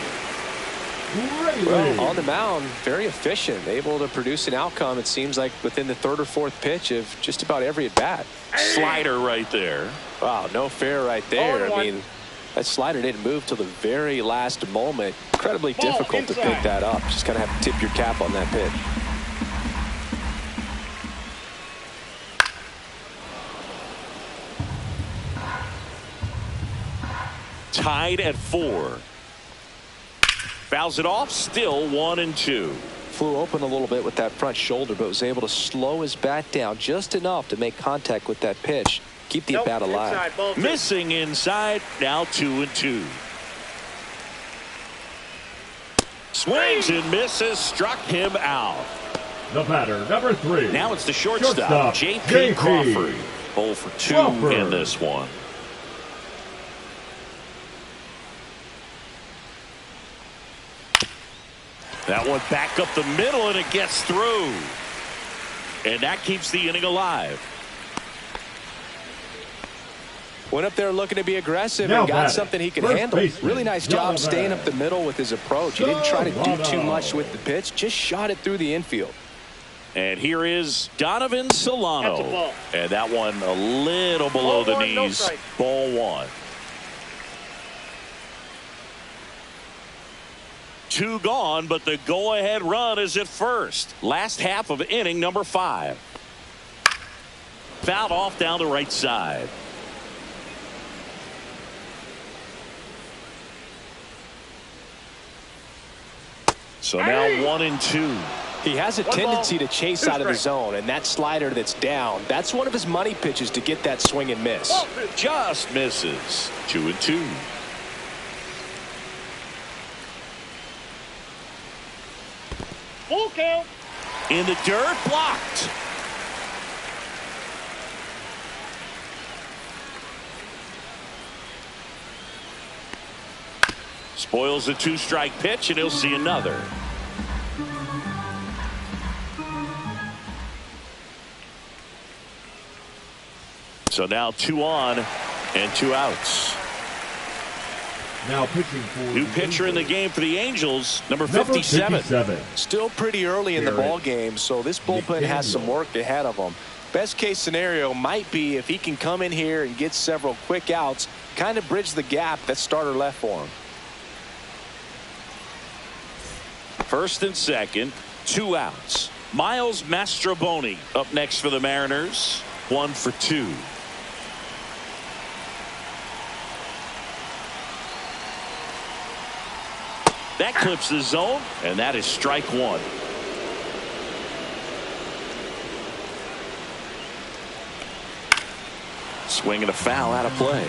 Speaker 2: Raley.
Speaker 3: On the mound, very efficient, able to produce an outcome, it seems like, within the third or fourth pitch of just about every at-bat.
Speaker 1: Slider right there.
Speaker 3: Wow, no fair right there. I mean, that slider didn't move till the very last moment. Incredibly difficult to pick that up. Just kind of have to tip your cap on that pitch.
Speaker 1: Tied at 4. Fouls it off, still 1-2.
Speaker 3: Flew open a little bit with that front shoulder, but was able to slow his bat down just enough to make contact with that pitch. Keep the at-bat alive.
Speaker 4: Inside,
Speaker 1: Missing inside, now 2-2. Swings and misses, struck him out.
Speaker 2: The batter, number 3.
Speaker 1: Now it's the shortstop, J.P. Crawford. 0 for 2 in this one. That one back up the middle, and it gets through. And that keeps the inning alive.
Speaker 3: Went up there looking to be aggressive
Speaker 2: now
Speaker 3: and got something he can handle.
Speaker 2: Baseman,
Speaker 3: really nice job staying up the middle with his approach. He didn't try to do too much with the pitch, just shot it through the infield.
Speaker 1: And here is Donovan Solano. And that one a little below the knees. Ball 1. 2 gone, but the go-ahead run is at first. Last half of inning number 5. Fouled off down the right side. So now 1-2.
Speaker 3: He has a tendency to chase out of the zone, and that slider that's down, that's one of his money pitches to get that swing and miss.
Speaker 1: Just misses. 2-2.
Speaker 4: Full count.
Speaker 1: In the dirt, blocked. Spoils the 2-strike pitch, and he'll see another. So now 2 on and 2 outs.
Speaker 2: Now pitching for
Speaker 1: new pitcher in the game for the Angels, number 57.
Speaker 3: Still pretty early in the ball game, so this bullpen has some work ahead of him. Best case scenario might be if he can come in here and get several quick outs, kind of bridge the gap that starter left for him.
Speaker 1: First and second, 2 outs. Miles Mastrobuoni up next for the Mariners. 1 for 2. That clips the zone, and that is strike 1. Swing and a foul out of play.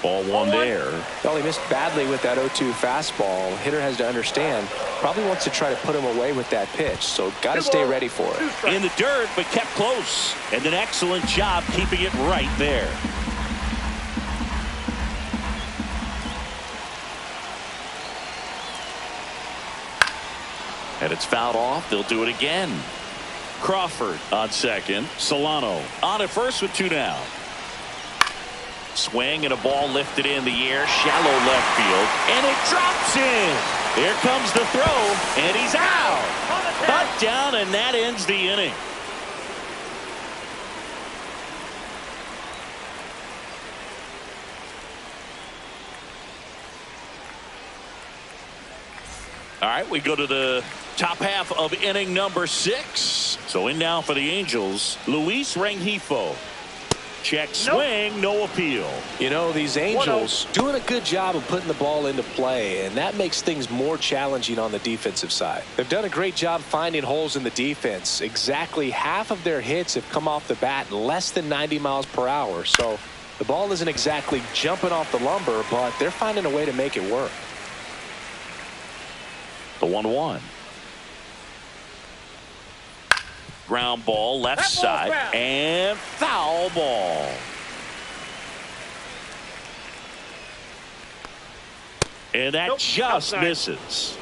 Speaker 1: Ball 1 there.
Speaker 3: Well, he missed badly with that 0-2 fastball. Hitter has to understand, probably wants to try to put him away with that pitch, so got to stay ready for it.
Speaker 1: In the dirt, but kept close, and an excellent job keeping it right there. And it's fouled off. They'll do it again. Crawford on second. Solano on at first with 2 down. Swing and a ball lifted in the air. Shallow left field. And it drops in. Here comes the throw. And he's out. Cut down, and that ends the inning. All right, we go to the top half of inning number 6. So in now for the Angels, Luis Rengifo. Check swing, no appeal.
Speaker 3: You know, these Angels doing a good job of putting the ball into play, and that makes things more challenging on the defensive side. They've done a great job finding holes in the defense. Exactly half of their hits have come off the bat less than 90 miles per hour. So the ball isn't exactly jumping off the lumber, but they're finding a way to make it work.
Speaker 1: The 1-1. Ground ball left side and foul ball. And that just misses.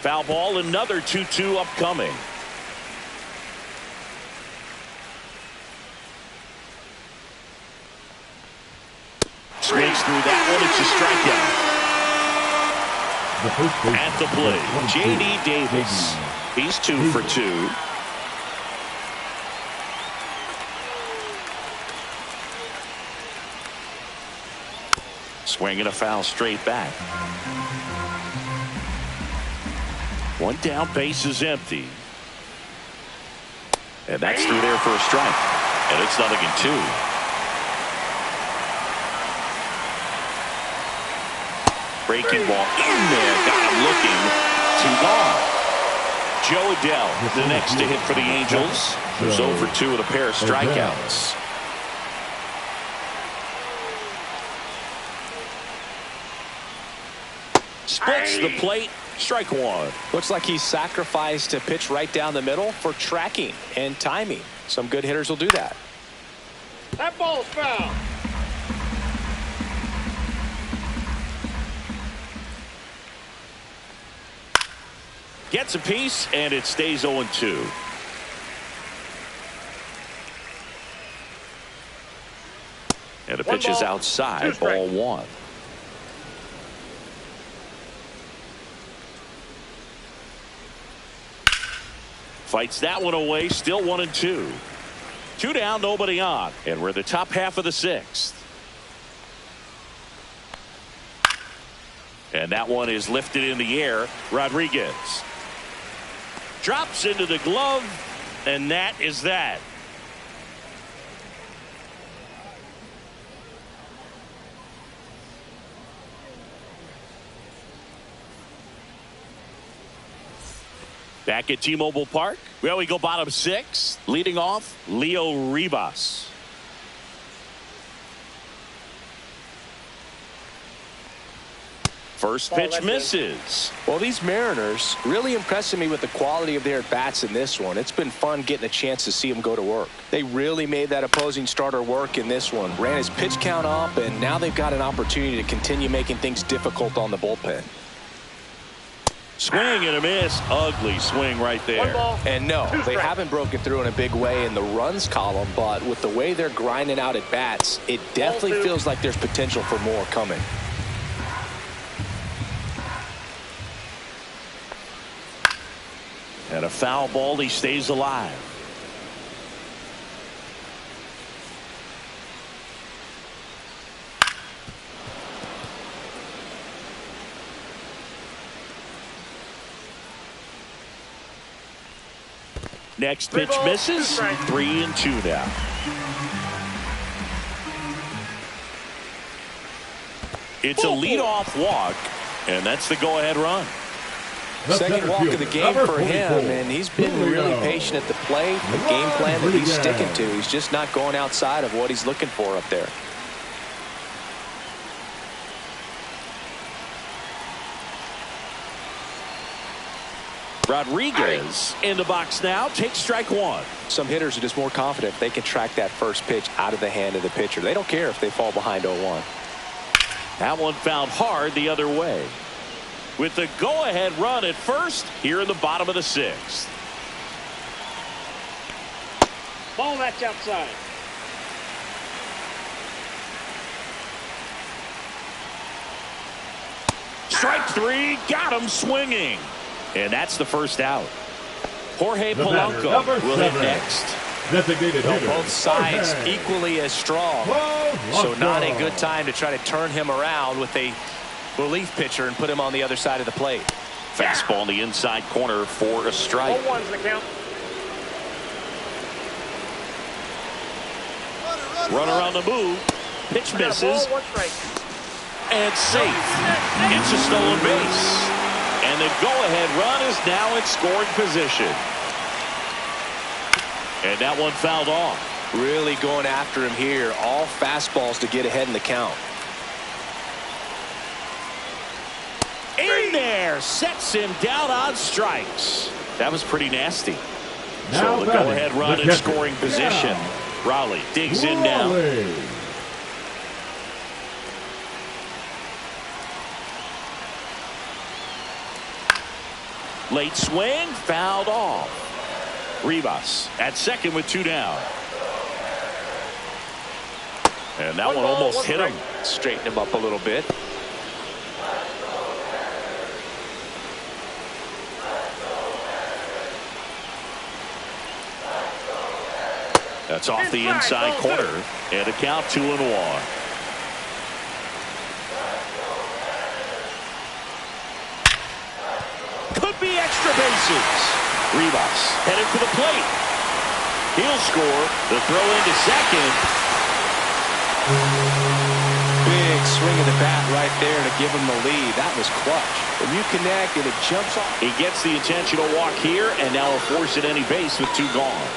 Speaker 1: Foul ball, another 2-2 upcoming. Swings through that one. It's a strikeout. At the plate, J.D. Davis. He's 2 for 2. Swinging a foul straight back. One down, base is empty. And that's through there for a strike. And it's 0-2. Breaking ball in there. Got him looking. 2 gone. Joe Adell, the next to hit for the Angels. Who's 0 for 2 with a pair of strikeouts. Splits the plate. Strike 1.
Speaker 3: Looks like he sacrificed a pitch right down the middle for tracking and timing. Some good hitters will do that.
Speaker 4: That ball's foul.
Speaker 1: Gets a piece, and it stays 0-2. And the pitch is outside. Ball 1. Fights that one away. Still 1-2. 2 down, nobody on. And we're the top half of the 6th. And that one is lifted in the air. Rodriguez drops into the glove, and that is that. Back at T-Mobile Park. Well, we go bottom 6. Leading off, Leo Rivas. First pitch misses.
Speaker 3: Well, these Mariners really impressing me with the quality of their bats in this one. It's been fun getting a chance to see them go to work. They really made that opposing starter work in this one. Ran his pitch count up, and now they've got an opportunity to continue making things difficult on the bullpen.
Speaker 1: Swing and a miss. Ugly swing right there.
Speaker 3: And no, they haven't broken through in a big way in the runs column, but with the way they're grinding out at bats, it definitely feels like there's potential for more coming.
Speaker 1: And a foul ball. He stays alive. Next pitch misses. 3-2 now. It's a leadoff walk, and that's the go-ahead run.
Speaker 3: Second walk of the game for him, and he's been really patient at the plate. The game plan that he's sticking to, he's just not going outside of what he's looking for up there.
Speaker 1: Rodriguez in the box now. Takes strike 1.
Speaker 3: Some hitters are just more confident if they can track that first pitch out of the hand of the pitcher. They don't care if they fall behind 0-1.
Speaker 1: That one fouled hard the other way. With the go-ahead run at first here in the bottom of the 6th.
Speaker 4: Ball that's outside.
Speaker 1: Strike 3. Got him swinging. And that's the first out. Jorge Polanco will hit next.
Speaker 3: Both sides equally as strong. So not a good time to try to turn him around with a relief pitcher and put him on the other side of the plate.
Speaker 1: Fastball in the inside corner for a strike.
Speaker 4: 0-1's the count.
Speaker 1: Runner on the move. Pitch misses.
Speaker 4: Ball, 1 strike.
Speaker 1: And safe. It's a stolen base. And the go-ahead run is now in scoring position. And that one fouled off.
Speaker 3: Really going after him here. All fastballs to get ahead in the count.
Speaker 1: In there. Sets him down on strikes. That was pretty nasty. So the go-ahead run in scoring position. Raleigh digs in now. Late swing, fouled off. Rivas at second with 2 down. And that one almost hit him.
Speaker 3: Straighten him up a little bit.
Speaker 1: That's off the inside corner. And a count 2-1. Could be extra bases. Rivas headed for the plate. He'll score. The throw into second.
Speaker 3: Big swing of the bat right there to give him the lead. That was clutch. When you connect and it jumps off.
Speaker 1: He gets the intentional walk here, and now a force at any base with 2 gone.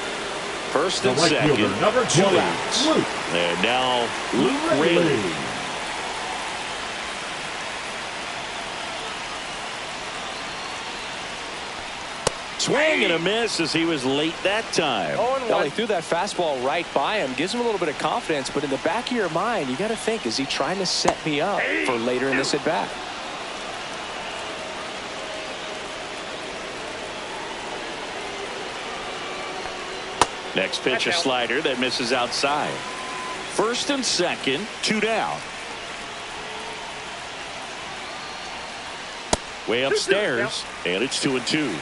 Speaker 1: First and second,
Speaker 2: number
Speaker 1: 2
Speaker 2: 20,
Speaker 1: outs.
Speaker 2: Luke.
Speaker 1: And now Luke Raley. Swing and a miss as he was late that time.
Speaker 3: Well, he threw that fastball right by him. Gives him a little bit of confidence, but in the back of your mind, you got to think, is he trying to set me up for later in this at-bat?
Speaker 1: Next pitch, a slider that misses outside. First and second, 2 down. Way upstairs, and it's 2-2.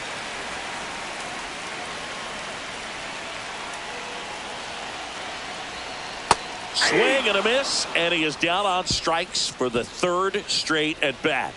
Speaker 1: Swing and a miss, and he is down on strikes for the 3rd straight at bat.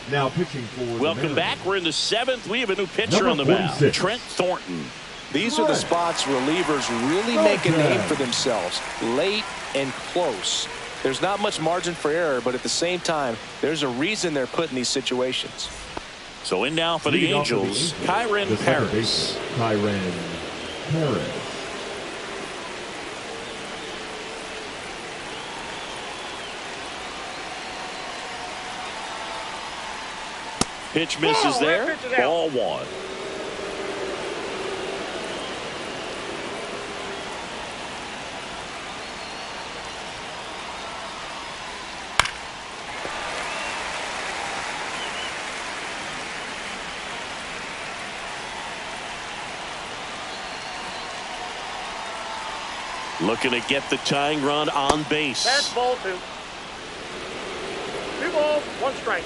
Speaker 2: Now pitching for
Speaker 1: Welcome back. We're in the 7th. We have a new pitcher on the mound, Trent Thornton.
Speaker 3: These are the spots relievers really make a name for themselves. Late and close. There's not much margin for error, but at the same time, there's a reason they're put in these situations.
Speaker 1: So in now for the Angels, Kyren Paris.
Speaker 2: Kyren Paris.
Speaker 1: Pitch misses there. Ball 1. Looking to get the tying run on base.
Speaker 4: That's ball 2. 2 balls, 1 strike.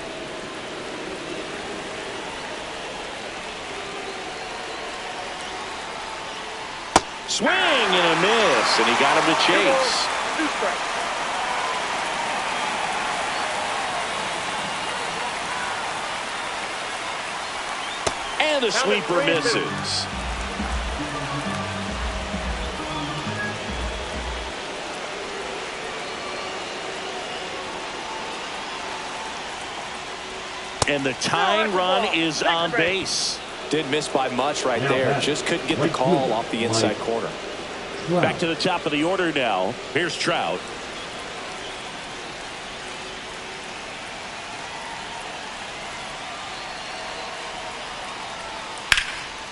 Speaker 1: Swing and a miss, and he got him to chase.
Speaker 4: 2 strikes.
Speaker 1: And the sweeper misses. And the tying run is on base.
Speaker 3: Did miss by much right there. Just couldn't get the call off the inside corner.
Speaker 1: Back to the top of the order now. Here's Trout.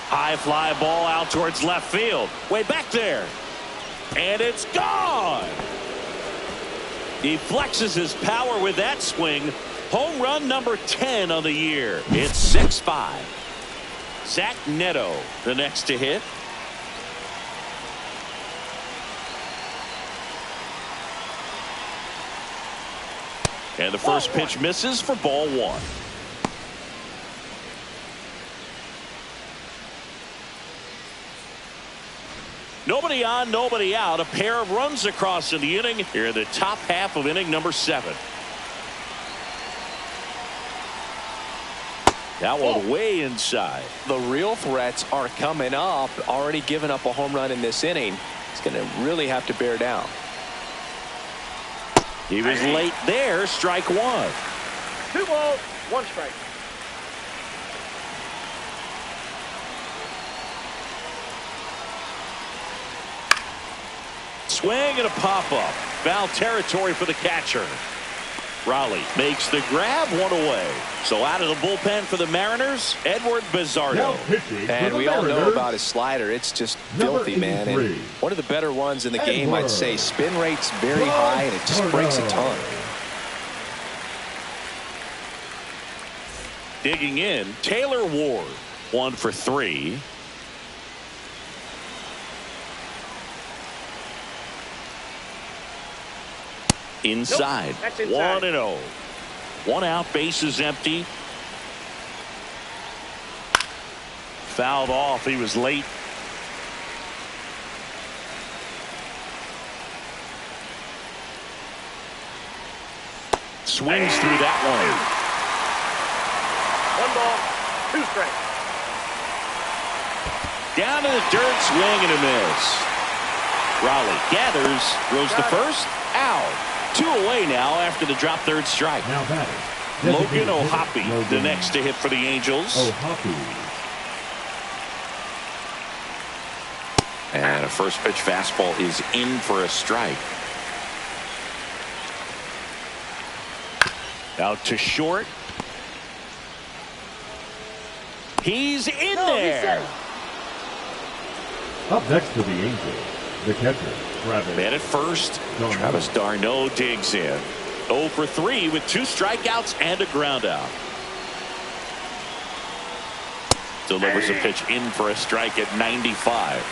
Speaker 1: High fly ball out towards left field. Way back there. And it's gone. He flexes his power with that swing. Home run number 10 on the year. It's 6-5. Zach Neto, the next to hit. And the first pitch misses for ball 1. Nobody on, nobody out. A pair of runs across in the inning here in the top half of inning number 7. That one way inside.
Speaker 3: The real threats are coming up. Already given up a home run in this inning. He's going to really have to bear down.
Speaker 1: He was late there. Strike 1.
Speaker 4: 2 balls, 1 strike.
Speaker 1: Swing and a pop-up. Foul territory for the catcher. Raleigh makes the grab, 1 away. So out of the bullpen for the Mariners, Edward Bizardo.
Speaker 3: And we all know about his slider. It's just filthy, man. And one of the better ones in the game, I'd say. Spin rate's very high, and it just breaks a ton.
Speaker 1: Digging in, Taylor Ward. 1 for 3. Inside.
Speaker 4: Nope, that's inside.
Speaker 1: 1-0. 1 out, bases empty. Fouled off. He was late. Swings through that one.
Speaker 4: 1 ball, 2 strikes.
Speaker 1: Down to the dirt, swing and a miss. Raleigh gathers, throws the first, out. 2 away now after the drop third strike.
Speaker 2: Now batting.
Speaker 1: Logan O'Hoppe, the next to hit for the Angels.
Speaker 2: O'Hoppe.
Speaker 1: And a first pitch fastball is in for a strike. Out to short. He's in there.
Speaker 2: Up next to the Angels, the catcher, Travis.
Speaker 1: Man at first.
Speaker 2: d'Arnaud.
Speaker 1: Travis d'Arnaud digs in. 0 for 3 with 2 strikeouts and a ground out. Delivers a pitch in for a strike at 95.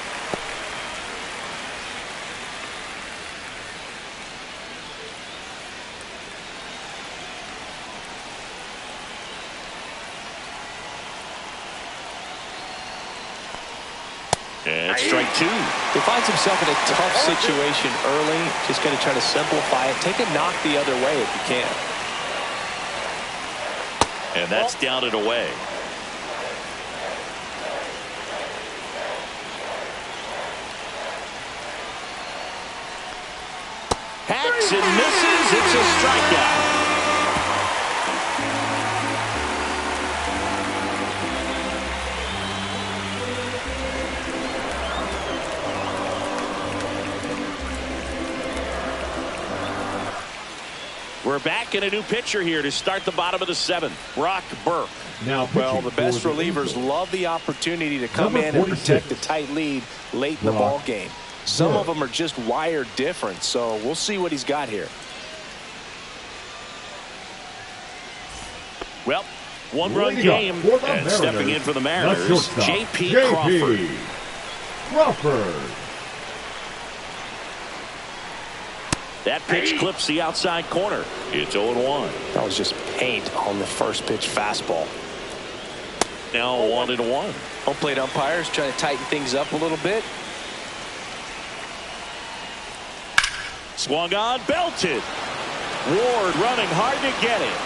Speaker 1: And strike 2.
Speaker 3: He finds himself in a tough situation early. Just going to try to simplify it. Take a knock the other way if you can.
Speaker 1: And that's down and away. Hacks and misses. It's a strikeout. We're back in a new pitcher here to start the bottom of the 7th. Brock Burke.
Speaker 2: Now
Speaker 3: Well, the best relievers love the opportunity to come in and protect a tight lead late in the ball game. Some of them are just wired different, so we'll see what he's got here.
Speaker 1: Well, 1-run game, and stepping in for the Mariners, J.P. Crawford.
Speaker 2: Crawford.
Speaker 1: That pitch clips the outside corner. It's 0-1.
Speaker 3: That was just paint on the first pitch fastball.
Speaker 1: Now 1-1.
Speaker 3: Home plate umpires trying to tighten things up a little bit.
Speaker 1: Swung on, belted. Ward running hard to get it.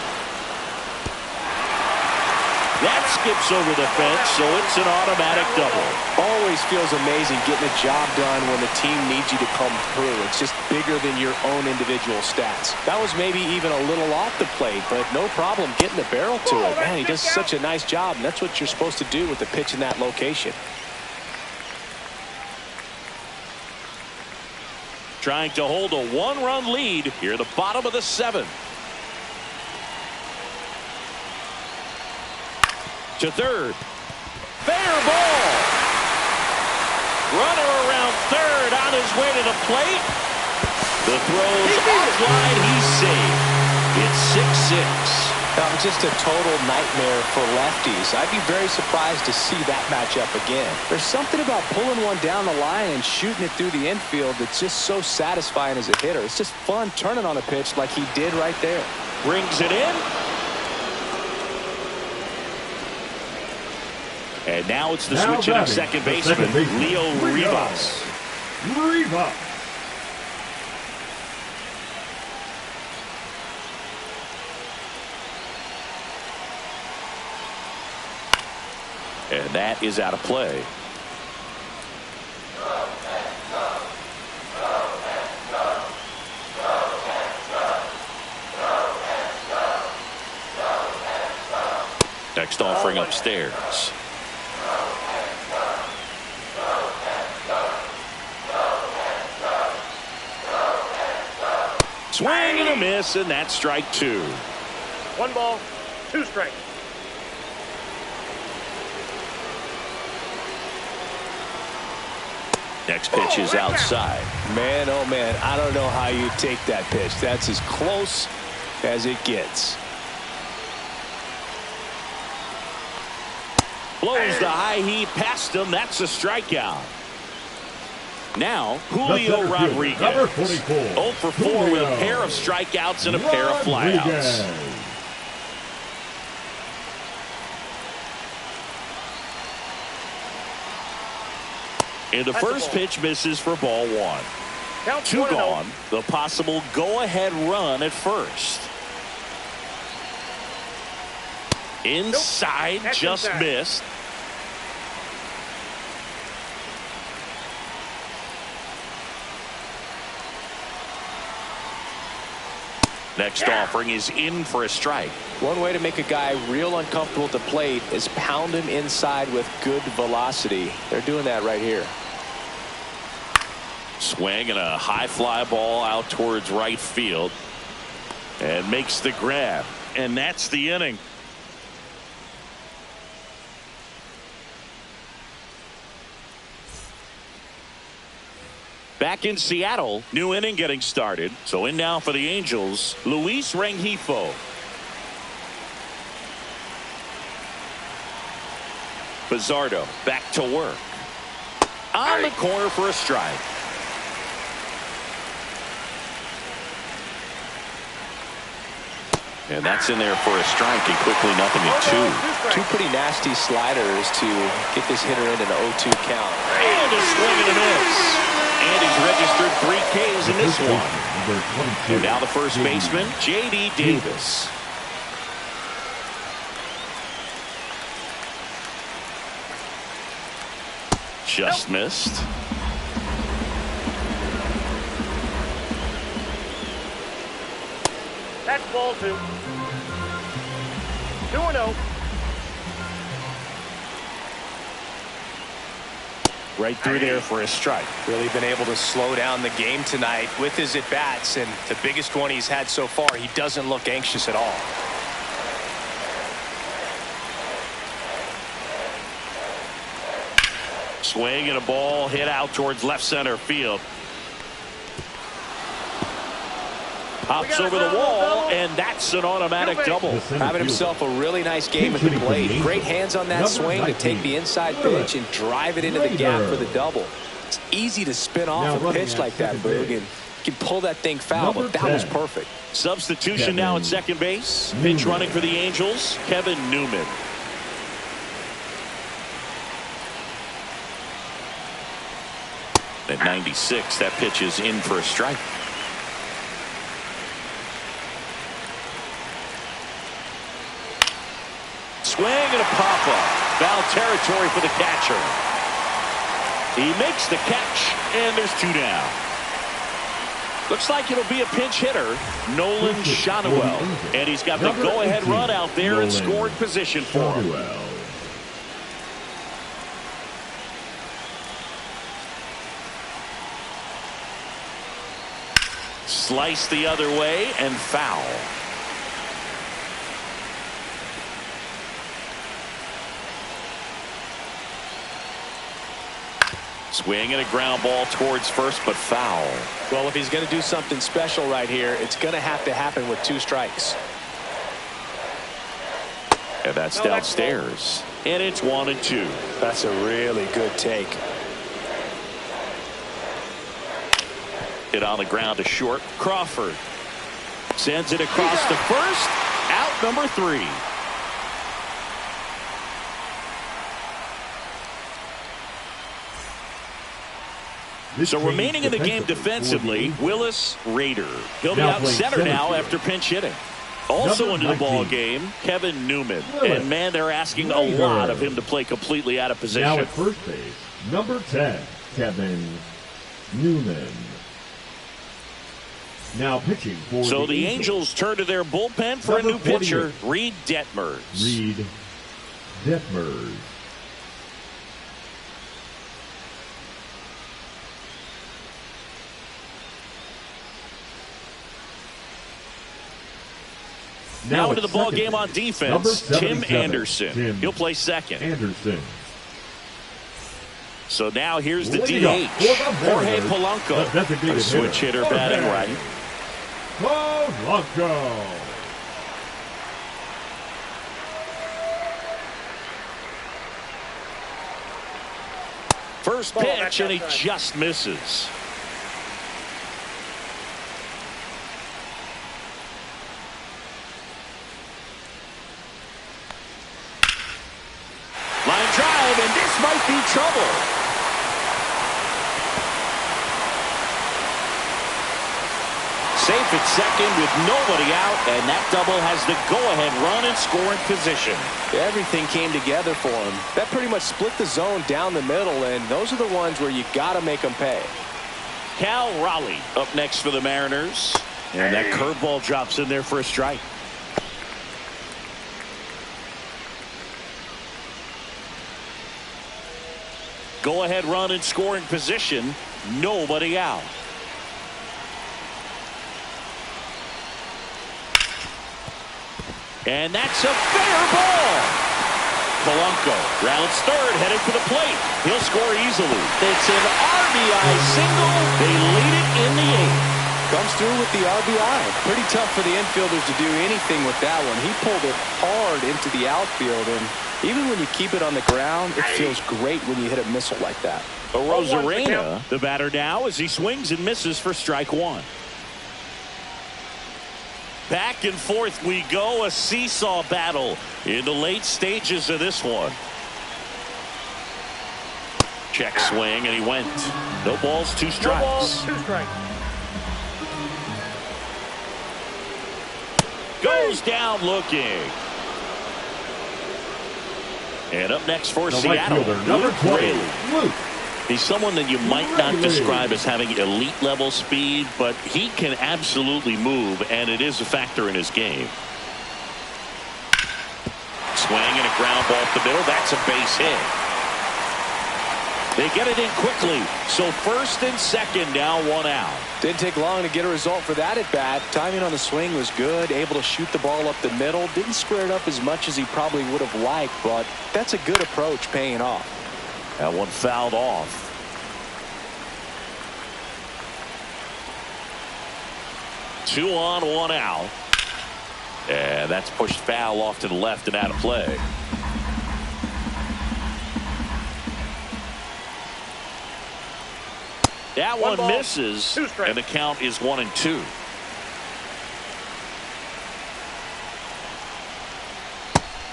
Speaker 1: That skips over the fence, so it's an automatic double.
Speaker 3: Always feels amazing getting a job done when the team needs you to come through. It's just bigger than your own individual stats. That was maybe even a little off the plate, but no problem getting the barrel to it. Man, he does such a nice job, and that's what you're supposed to do with the pitch in that location.
Speaker 1: Trying to hold a 1-run lead here at the bottom of the 7th. To third. Fair ball. Runner around third on his way to the plate. The throw's offline. He's safe. It's 6-6.
Speaker 3: Just a total nightmare for lefties. I'd be very surprised to see that matchup again. There's something about pulling one down the line and shooting it through the infield that's just so satisfying as a hitter. It's just fun turning on a pitch like he did right there.
Speaker 1: Brings it in. And now it's the switch in of second baseman, Leo Rivas. And that is out of play. Next offering upstairs. Swing and a miss, and that's strike 2.
Speaker 4: 1 ball, 2 strikes.
Speaker 1: Next pitch is outside.
Speaker 3: Man, oh man, I don't know how you take that pitch. That's as close as it gets.
Speaker 1: Blows the high heat past him. That's a strikeout. Now, Julio Rodriguez.
Speaker 2: Number 44.
Speaker 1: 0 for 4 with a pair of strikeouts and a pair of flyouts. And the first pitch misses for ball 1.
Speaker 4: Count
Speaker 1: 2 gone. The possible go-ahead run at first. Inside,
Speaker 4: Nope.
Speaker 1: just
Speaker 4: inside.
Speaker 1: missed. Next offering is in for a strike.
Speaker 3: One way to make a guy real uncomfortable at the plate is pound him inside with good velocity. They're doing that right here.
Speaker 1: Swing and a high fly ball out towards right field. And makes the grab. And that's the inning. Back in Seattle, new inning getting started. So in now for the Angels, Luis Rengifo. Bizardo back to work. On the corner for a strike. And that's in there for a strike, and quickly nothing at 2.
Speaker 3: Two pretty nasty sliders to get this hitter in an 0-2 count.
Speaker 1: And a swing and a miss. And he's registered 3 Ks in this one. And now the first baseman, J.D. Davis. Just missed.
Speaker 4: That's ball 2. 2-0.
Speaker 1: Right through there for a strike.
Speaker 3: Really been able to slow down the game tonight with his at-bats, and the biggest one he's had so far. He doesn't look anxious at all.
Speaker 1: Swing and a ball hit out towards left center field. Pops over the wall, and that's an automatic double.
Speaker 3: Having himself a really nice game at the plate. Great hands on that swing to take the inside pitch and drive it into the gap for the double. It's easy to spin off a pitch like that, Boog, and you can pull that thing foul, but that was perfect.
Speaker 1: Substitution now at second base. Pinch running for the Angels, Kevin Newman. At 96, that pitch is in for a strike. Swing and a pop-up. Foul territory for the catcher. He makes the catch, and there's 2 down. Looks like it'll be a pinch hitter, Nolan Schanuel. And he's got the go-ahead run out there in scoring position for him. Slice the other way and foul. Swing and a ground ball towards first, but foul.
Speaker 3: Well, if he's going to do something special right here, it's going to happen with 2 strikes.
Speaker 1: And that's downstairs. And it's 1-2.
Speaker 3: That's a really good take.
Speaker 1: Hit on the ground to short. Crawford sends it across the first. Out number 3. So remaining in the game defensively, Willis Rader. He'll be out center now after pinch hitting. Also into the ball game, Kevin Newman. And man, they're asking a lot of him to play completely out of position.
Speaker 2: Now at first base, number 10, Kevin Newman. Now pitching for
Speaker 1: so the Angels turn to their bullpen for a new pitcher, Reed Detmers.
Speaker 2: Reed Detmers.
Speaker 1: Now into the ball game on defense, Tim Anderson. He'll play second.
Speaker 2: Anderson.
Speaker 1: So now here's the DH, Jorge Polanco. A switch hitter batting right.
Speaker 2: Polanco.
Speaker 1: First
Speaker 4: Ball
Speaker 1: pitch,
Speaker 4: back
Speaker 1: and he
Speaker 4: outside.
Speaker 1: just misses. Line drive, and this might be trouble. Safe at second with nobody out, and that double has the go-ahead run in scoring position.
Speaker 3: Everything came together for him. That pretty much split the zone down the middle, and those are the ones where you got to make them pay.
Speaker 1: Cal Raleigh up next for the Mariners, and that curveball drops in there for a strike. Go-ahead run in scoring position, nobody out. And that's a fair ball. Polanco rounds third, headed for the plate. He'll score easily. It's an RBI single. They lead it in the eighth.
Speaker 3: Comes through with the RBI. Pretty tough for the infielders to do anything with that one. He pulled it hard into the outfield, and even when you keep it on the ground, it feels great when you hit a missile like that.
Speaker 1: Rosarena, the batter now, as he swings and misses for strike one. Back and forth we go, a seesaw battle in the late stages of this one. Check swing, and he went. No balls, two strikes.
Speaker 4: No balls, 2 strikes.
Speaker 1: Goes down looking. And up next for
Speaker 2: The right
Speaker 1: Seattle,
Speaker 2: fielder, number
Speaker 1: Luke
Speaker 2: 20,
Speaker 1: Raley.
Speaker 2: Luke.
Speaker 1: He's someone that you might not describe as having elite level speed, but he can absolutely move, and it is a factor in his game. Swing and a ground ball up the middle. That's a base hit. They get it in quickly. So first and second, now 1 out.
Speaker 3: Didn't take long to get a result for that at bat. Timing on the swing was good. Able to shoot the ball up the middle. Didn't square it up as much as he probably would have liked, but that's a good approach paying off.
Speaker 1: That one fouled off. Two on, 1 out. And that's pushed foul off to the left and out of play. That one
Speaker 4: ball,
Speaker 1: misses,
Speaker 4: 2 strikes.
Speaker 1: and the count is 1-2.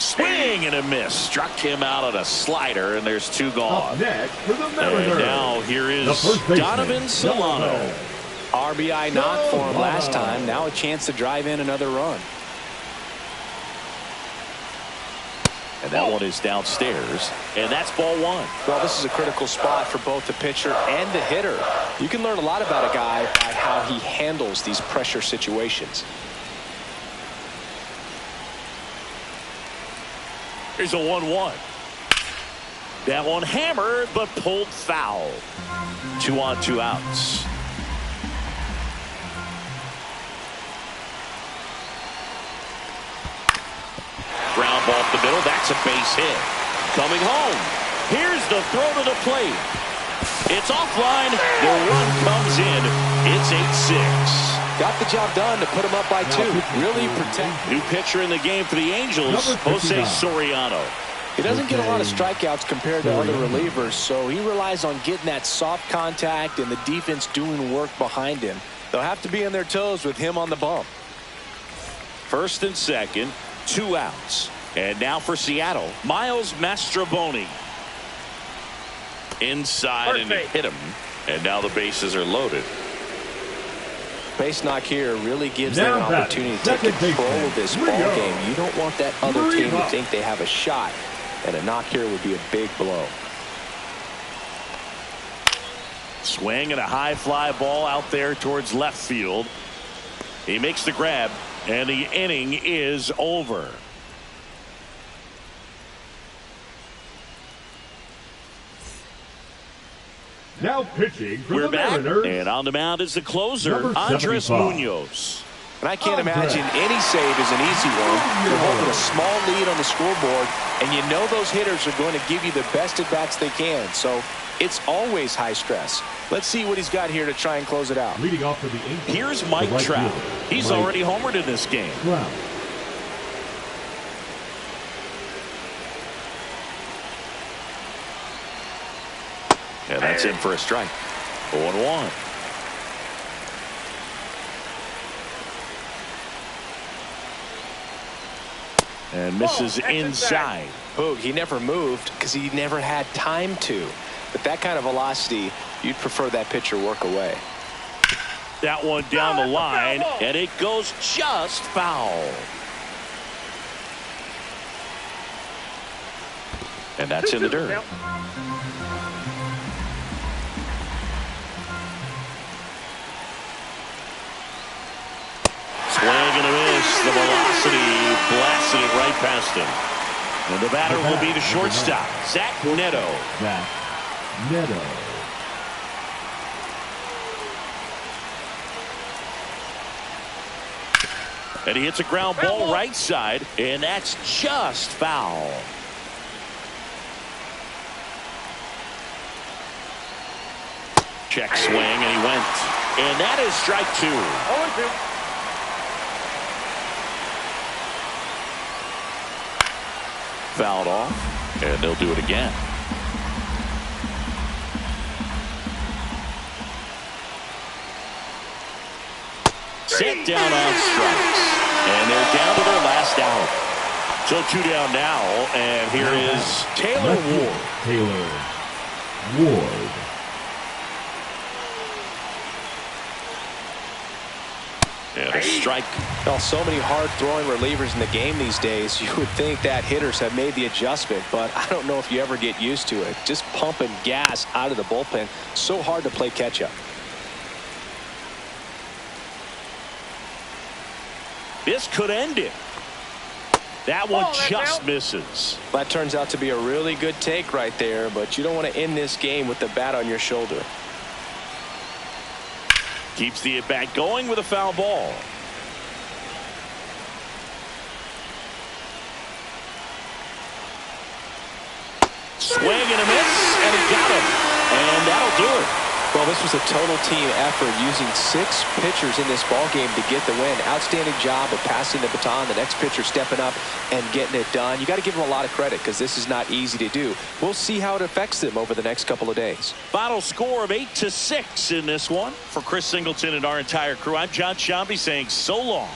Speaker 1: Swing and a miss. Struck him out on a slider, and there's 2 gone.
Speaker 2: Up next for the Mariners.
Speaker 1: And now here
Speaker 2: the
Speaker 1: is
Speaker 2: first baseman,
Speaker 1: Donovan Solano.
Speaker 3: RBI knock for him last time. Now a chance to drive in another run.
Speaker 1: And that one is downstairs, and that's ball 1.
Speaker 3: Well, this is a critical spot for both the pitcher and the hitter. You can learn a lot about a guy by how he handles these pressure situations.
Speaker 1: Here's a 1-1. That one hammered, but pulled foul. 2 on, 2 outs. Ground ball up the middle. That's a base hit. Coming home. Here's the throw to the plate. It's offline. The run comes in. It's 8-6.
Speaker 3: Got the job done to put him up by 2. Really protect.
Speaker 1: New pitcher in the game for the Angels, Jose Soriano.
Speaker 3: He doesn't get a lot of strikeouts compared to other relievers, so he relies on getting that soft contact and the defense doing work behind him. They'll have to be on their toes with him on the bump.
Speaker 1: First and second, 2 outs. And now for Seattle, Miles Mastrobuoni. Inside, and he hit him. And now the bases are loaded.
Speaker 3: Base knock here really gives them an opportunity to take control of this ball game. You don't want that other team to think they have a shot, and a knock here would be a big blow.
Speaker 1: Swing and a high fly ball out there towards left field. He makes the grab, and the inning is over.
Speaker 2: Now pitching for
Speaker 1: We're
Speaker 2: the
Speaker 1: back,
Speaker 2: Mariners.
Speaker 1: and on the mound is the closer,
Speaker 2: Number
Speaker 1: Andres
Speaker 2: 75.
Speaker 1: Munoz.
Speaker 3: And I can't imagine any save is an easy one. You're holding a small lead on the scoreboard, and you know those hitters are going to give you the best at-bats they can. So it's always high stress. Let's see what he's got here to try and close it out.
Speaker 2: Leading off for the Angels.
Speaker 1: Here's Mike
Speaker 2: right
Speaker 1: Trout.
Speaker 2: fielder,
Speaker 1: He's
Speaker 2: Mike
Speaker 1: already homered in this game.
Speaker 2: Trout.
Speaker 1: And that's in for a strike. 0-1. And misses inside.
Speaker 3: Boog, he never moved because he never had time to. But that kind of velocity, you'd prefer that pitcher work away.
Speaker 1: That one down the line, and it goes just foul. And that's in the dirt. Swing and a miss. The velocity blasted it right past him. And the batter will be the shortstop, Zach Neto.
Speaker 2: Zach Neto.
Speaker 1: And he hits a ground ball right side, and that's just foul. Check swing, and he went. And that is strike 2.
Speaker 4: 0-2.
Speaker 1: Fouled off, and they'll do it again. Set down on strikes, and they're down to their last out. So 2 down now, and here is Taylor Ward.
Speaker 2: Taylor Ward.
Speaker 1: And a strike.
Speaker 3: Well, so many hard-throwing relievers in the game these days, you would think that hitters have made the adjustment, but I don't know if you ever get used to it. Just pumping gas out of the bullpen, so hard to play catch-up.
Speaker 1: This could end it. That one just misses.
Speaker 3: That turns out to be a really good take right there, but you don't want to end this game with the bat on your shoulder.
Speaker 1: Keeps the at-bat going with a foul ball. Swing and a miss, and he got him. And that'll do it.
Speaker 3: Well, this was a total team effort, using 6 pitchers in this ball game to get the win. Outstanding job of passing the baton, the next pitcher stepping up and getting it done. You got to give them a lot of credit because this is not easy to do. We'll see how it affects them over the next couple of days.
Speaker 1: Final score of 8-6 in this one. For Chris Singleton and our entire crew, I'm John Sciambi saying so long.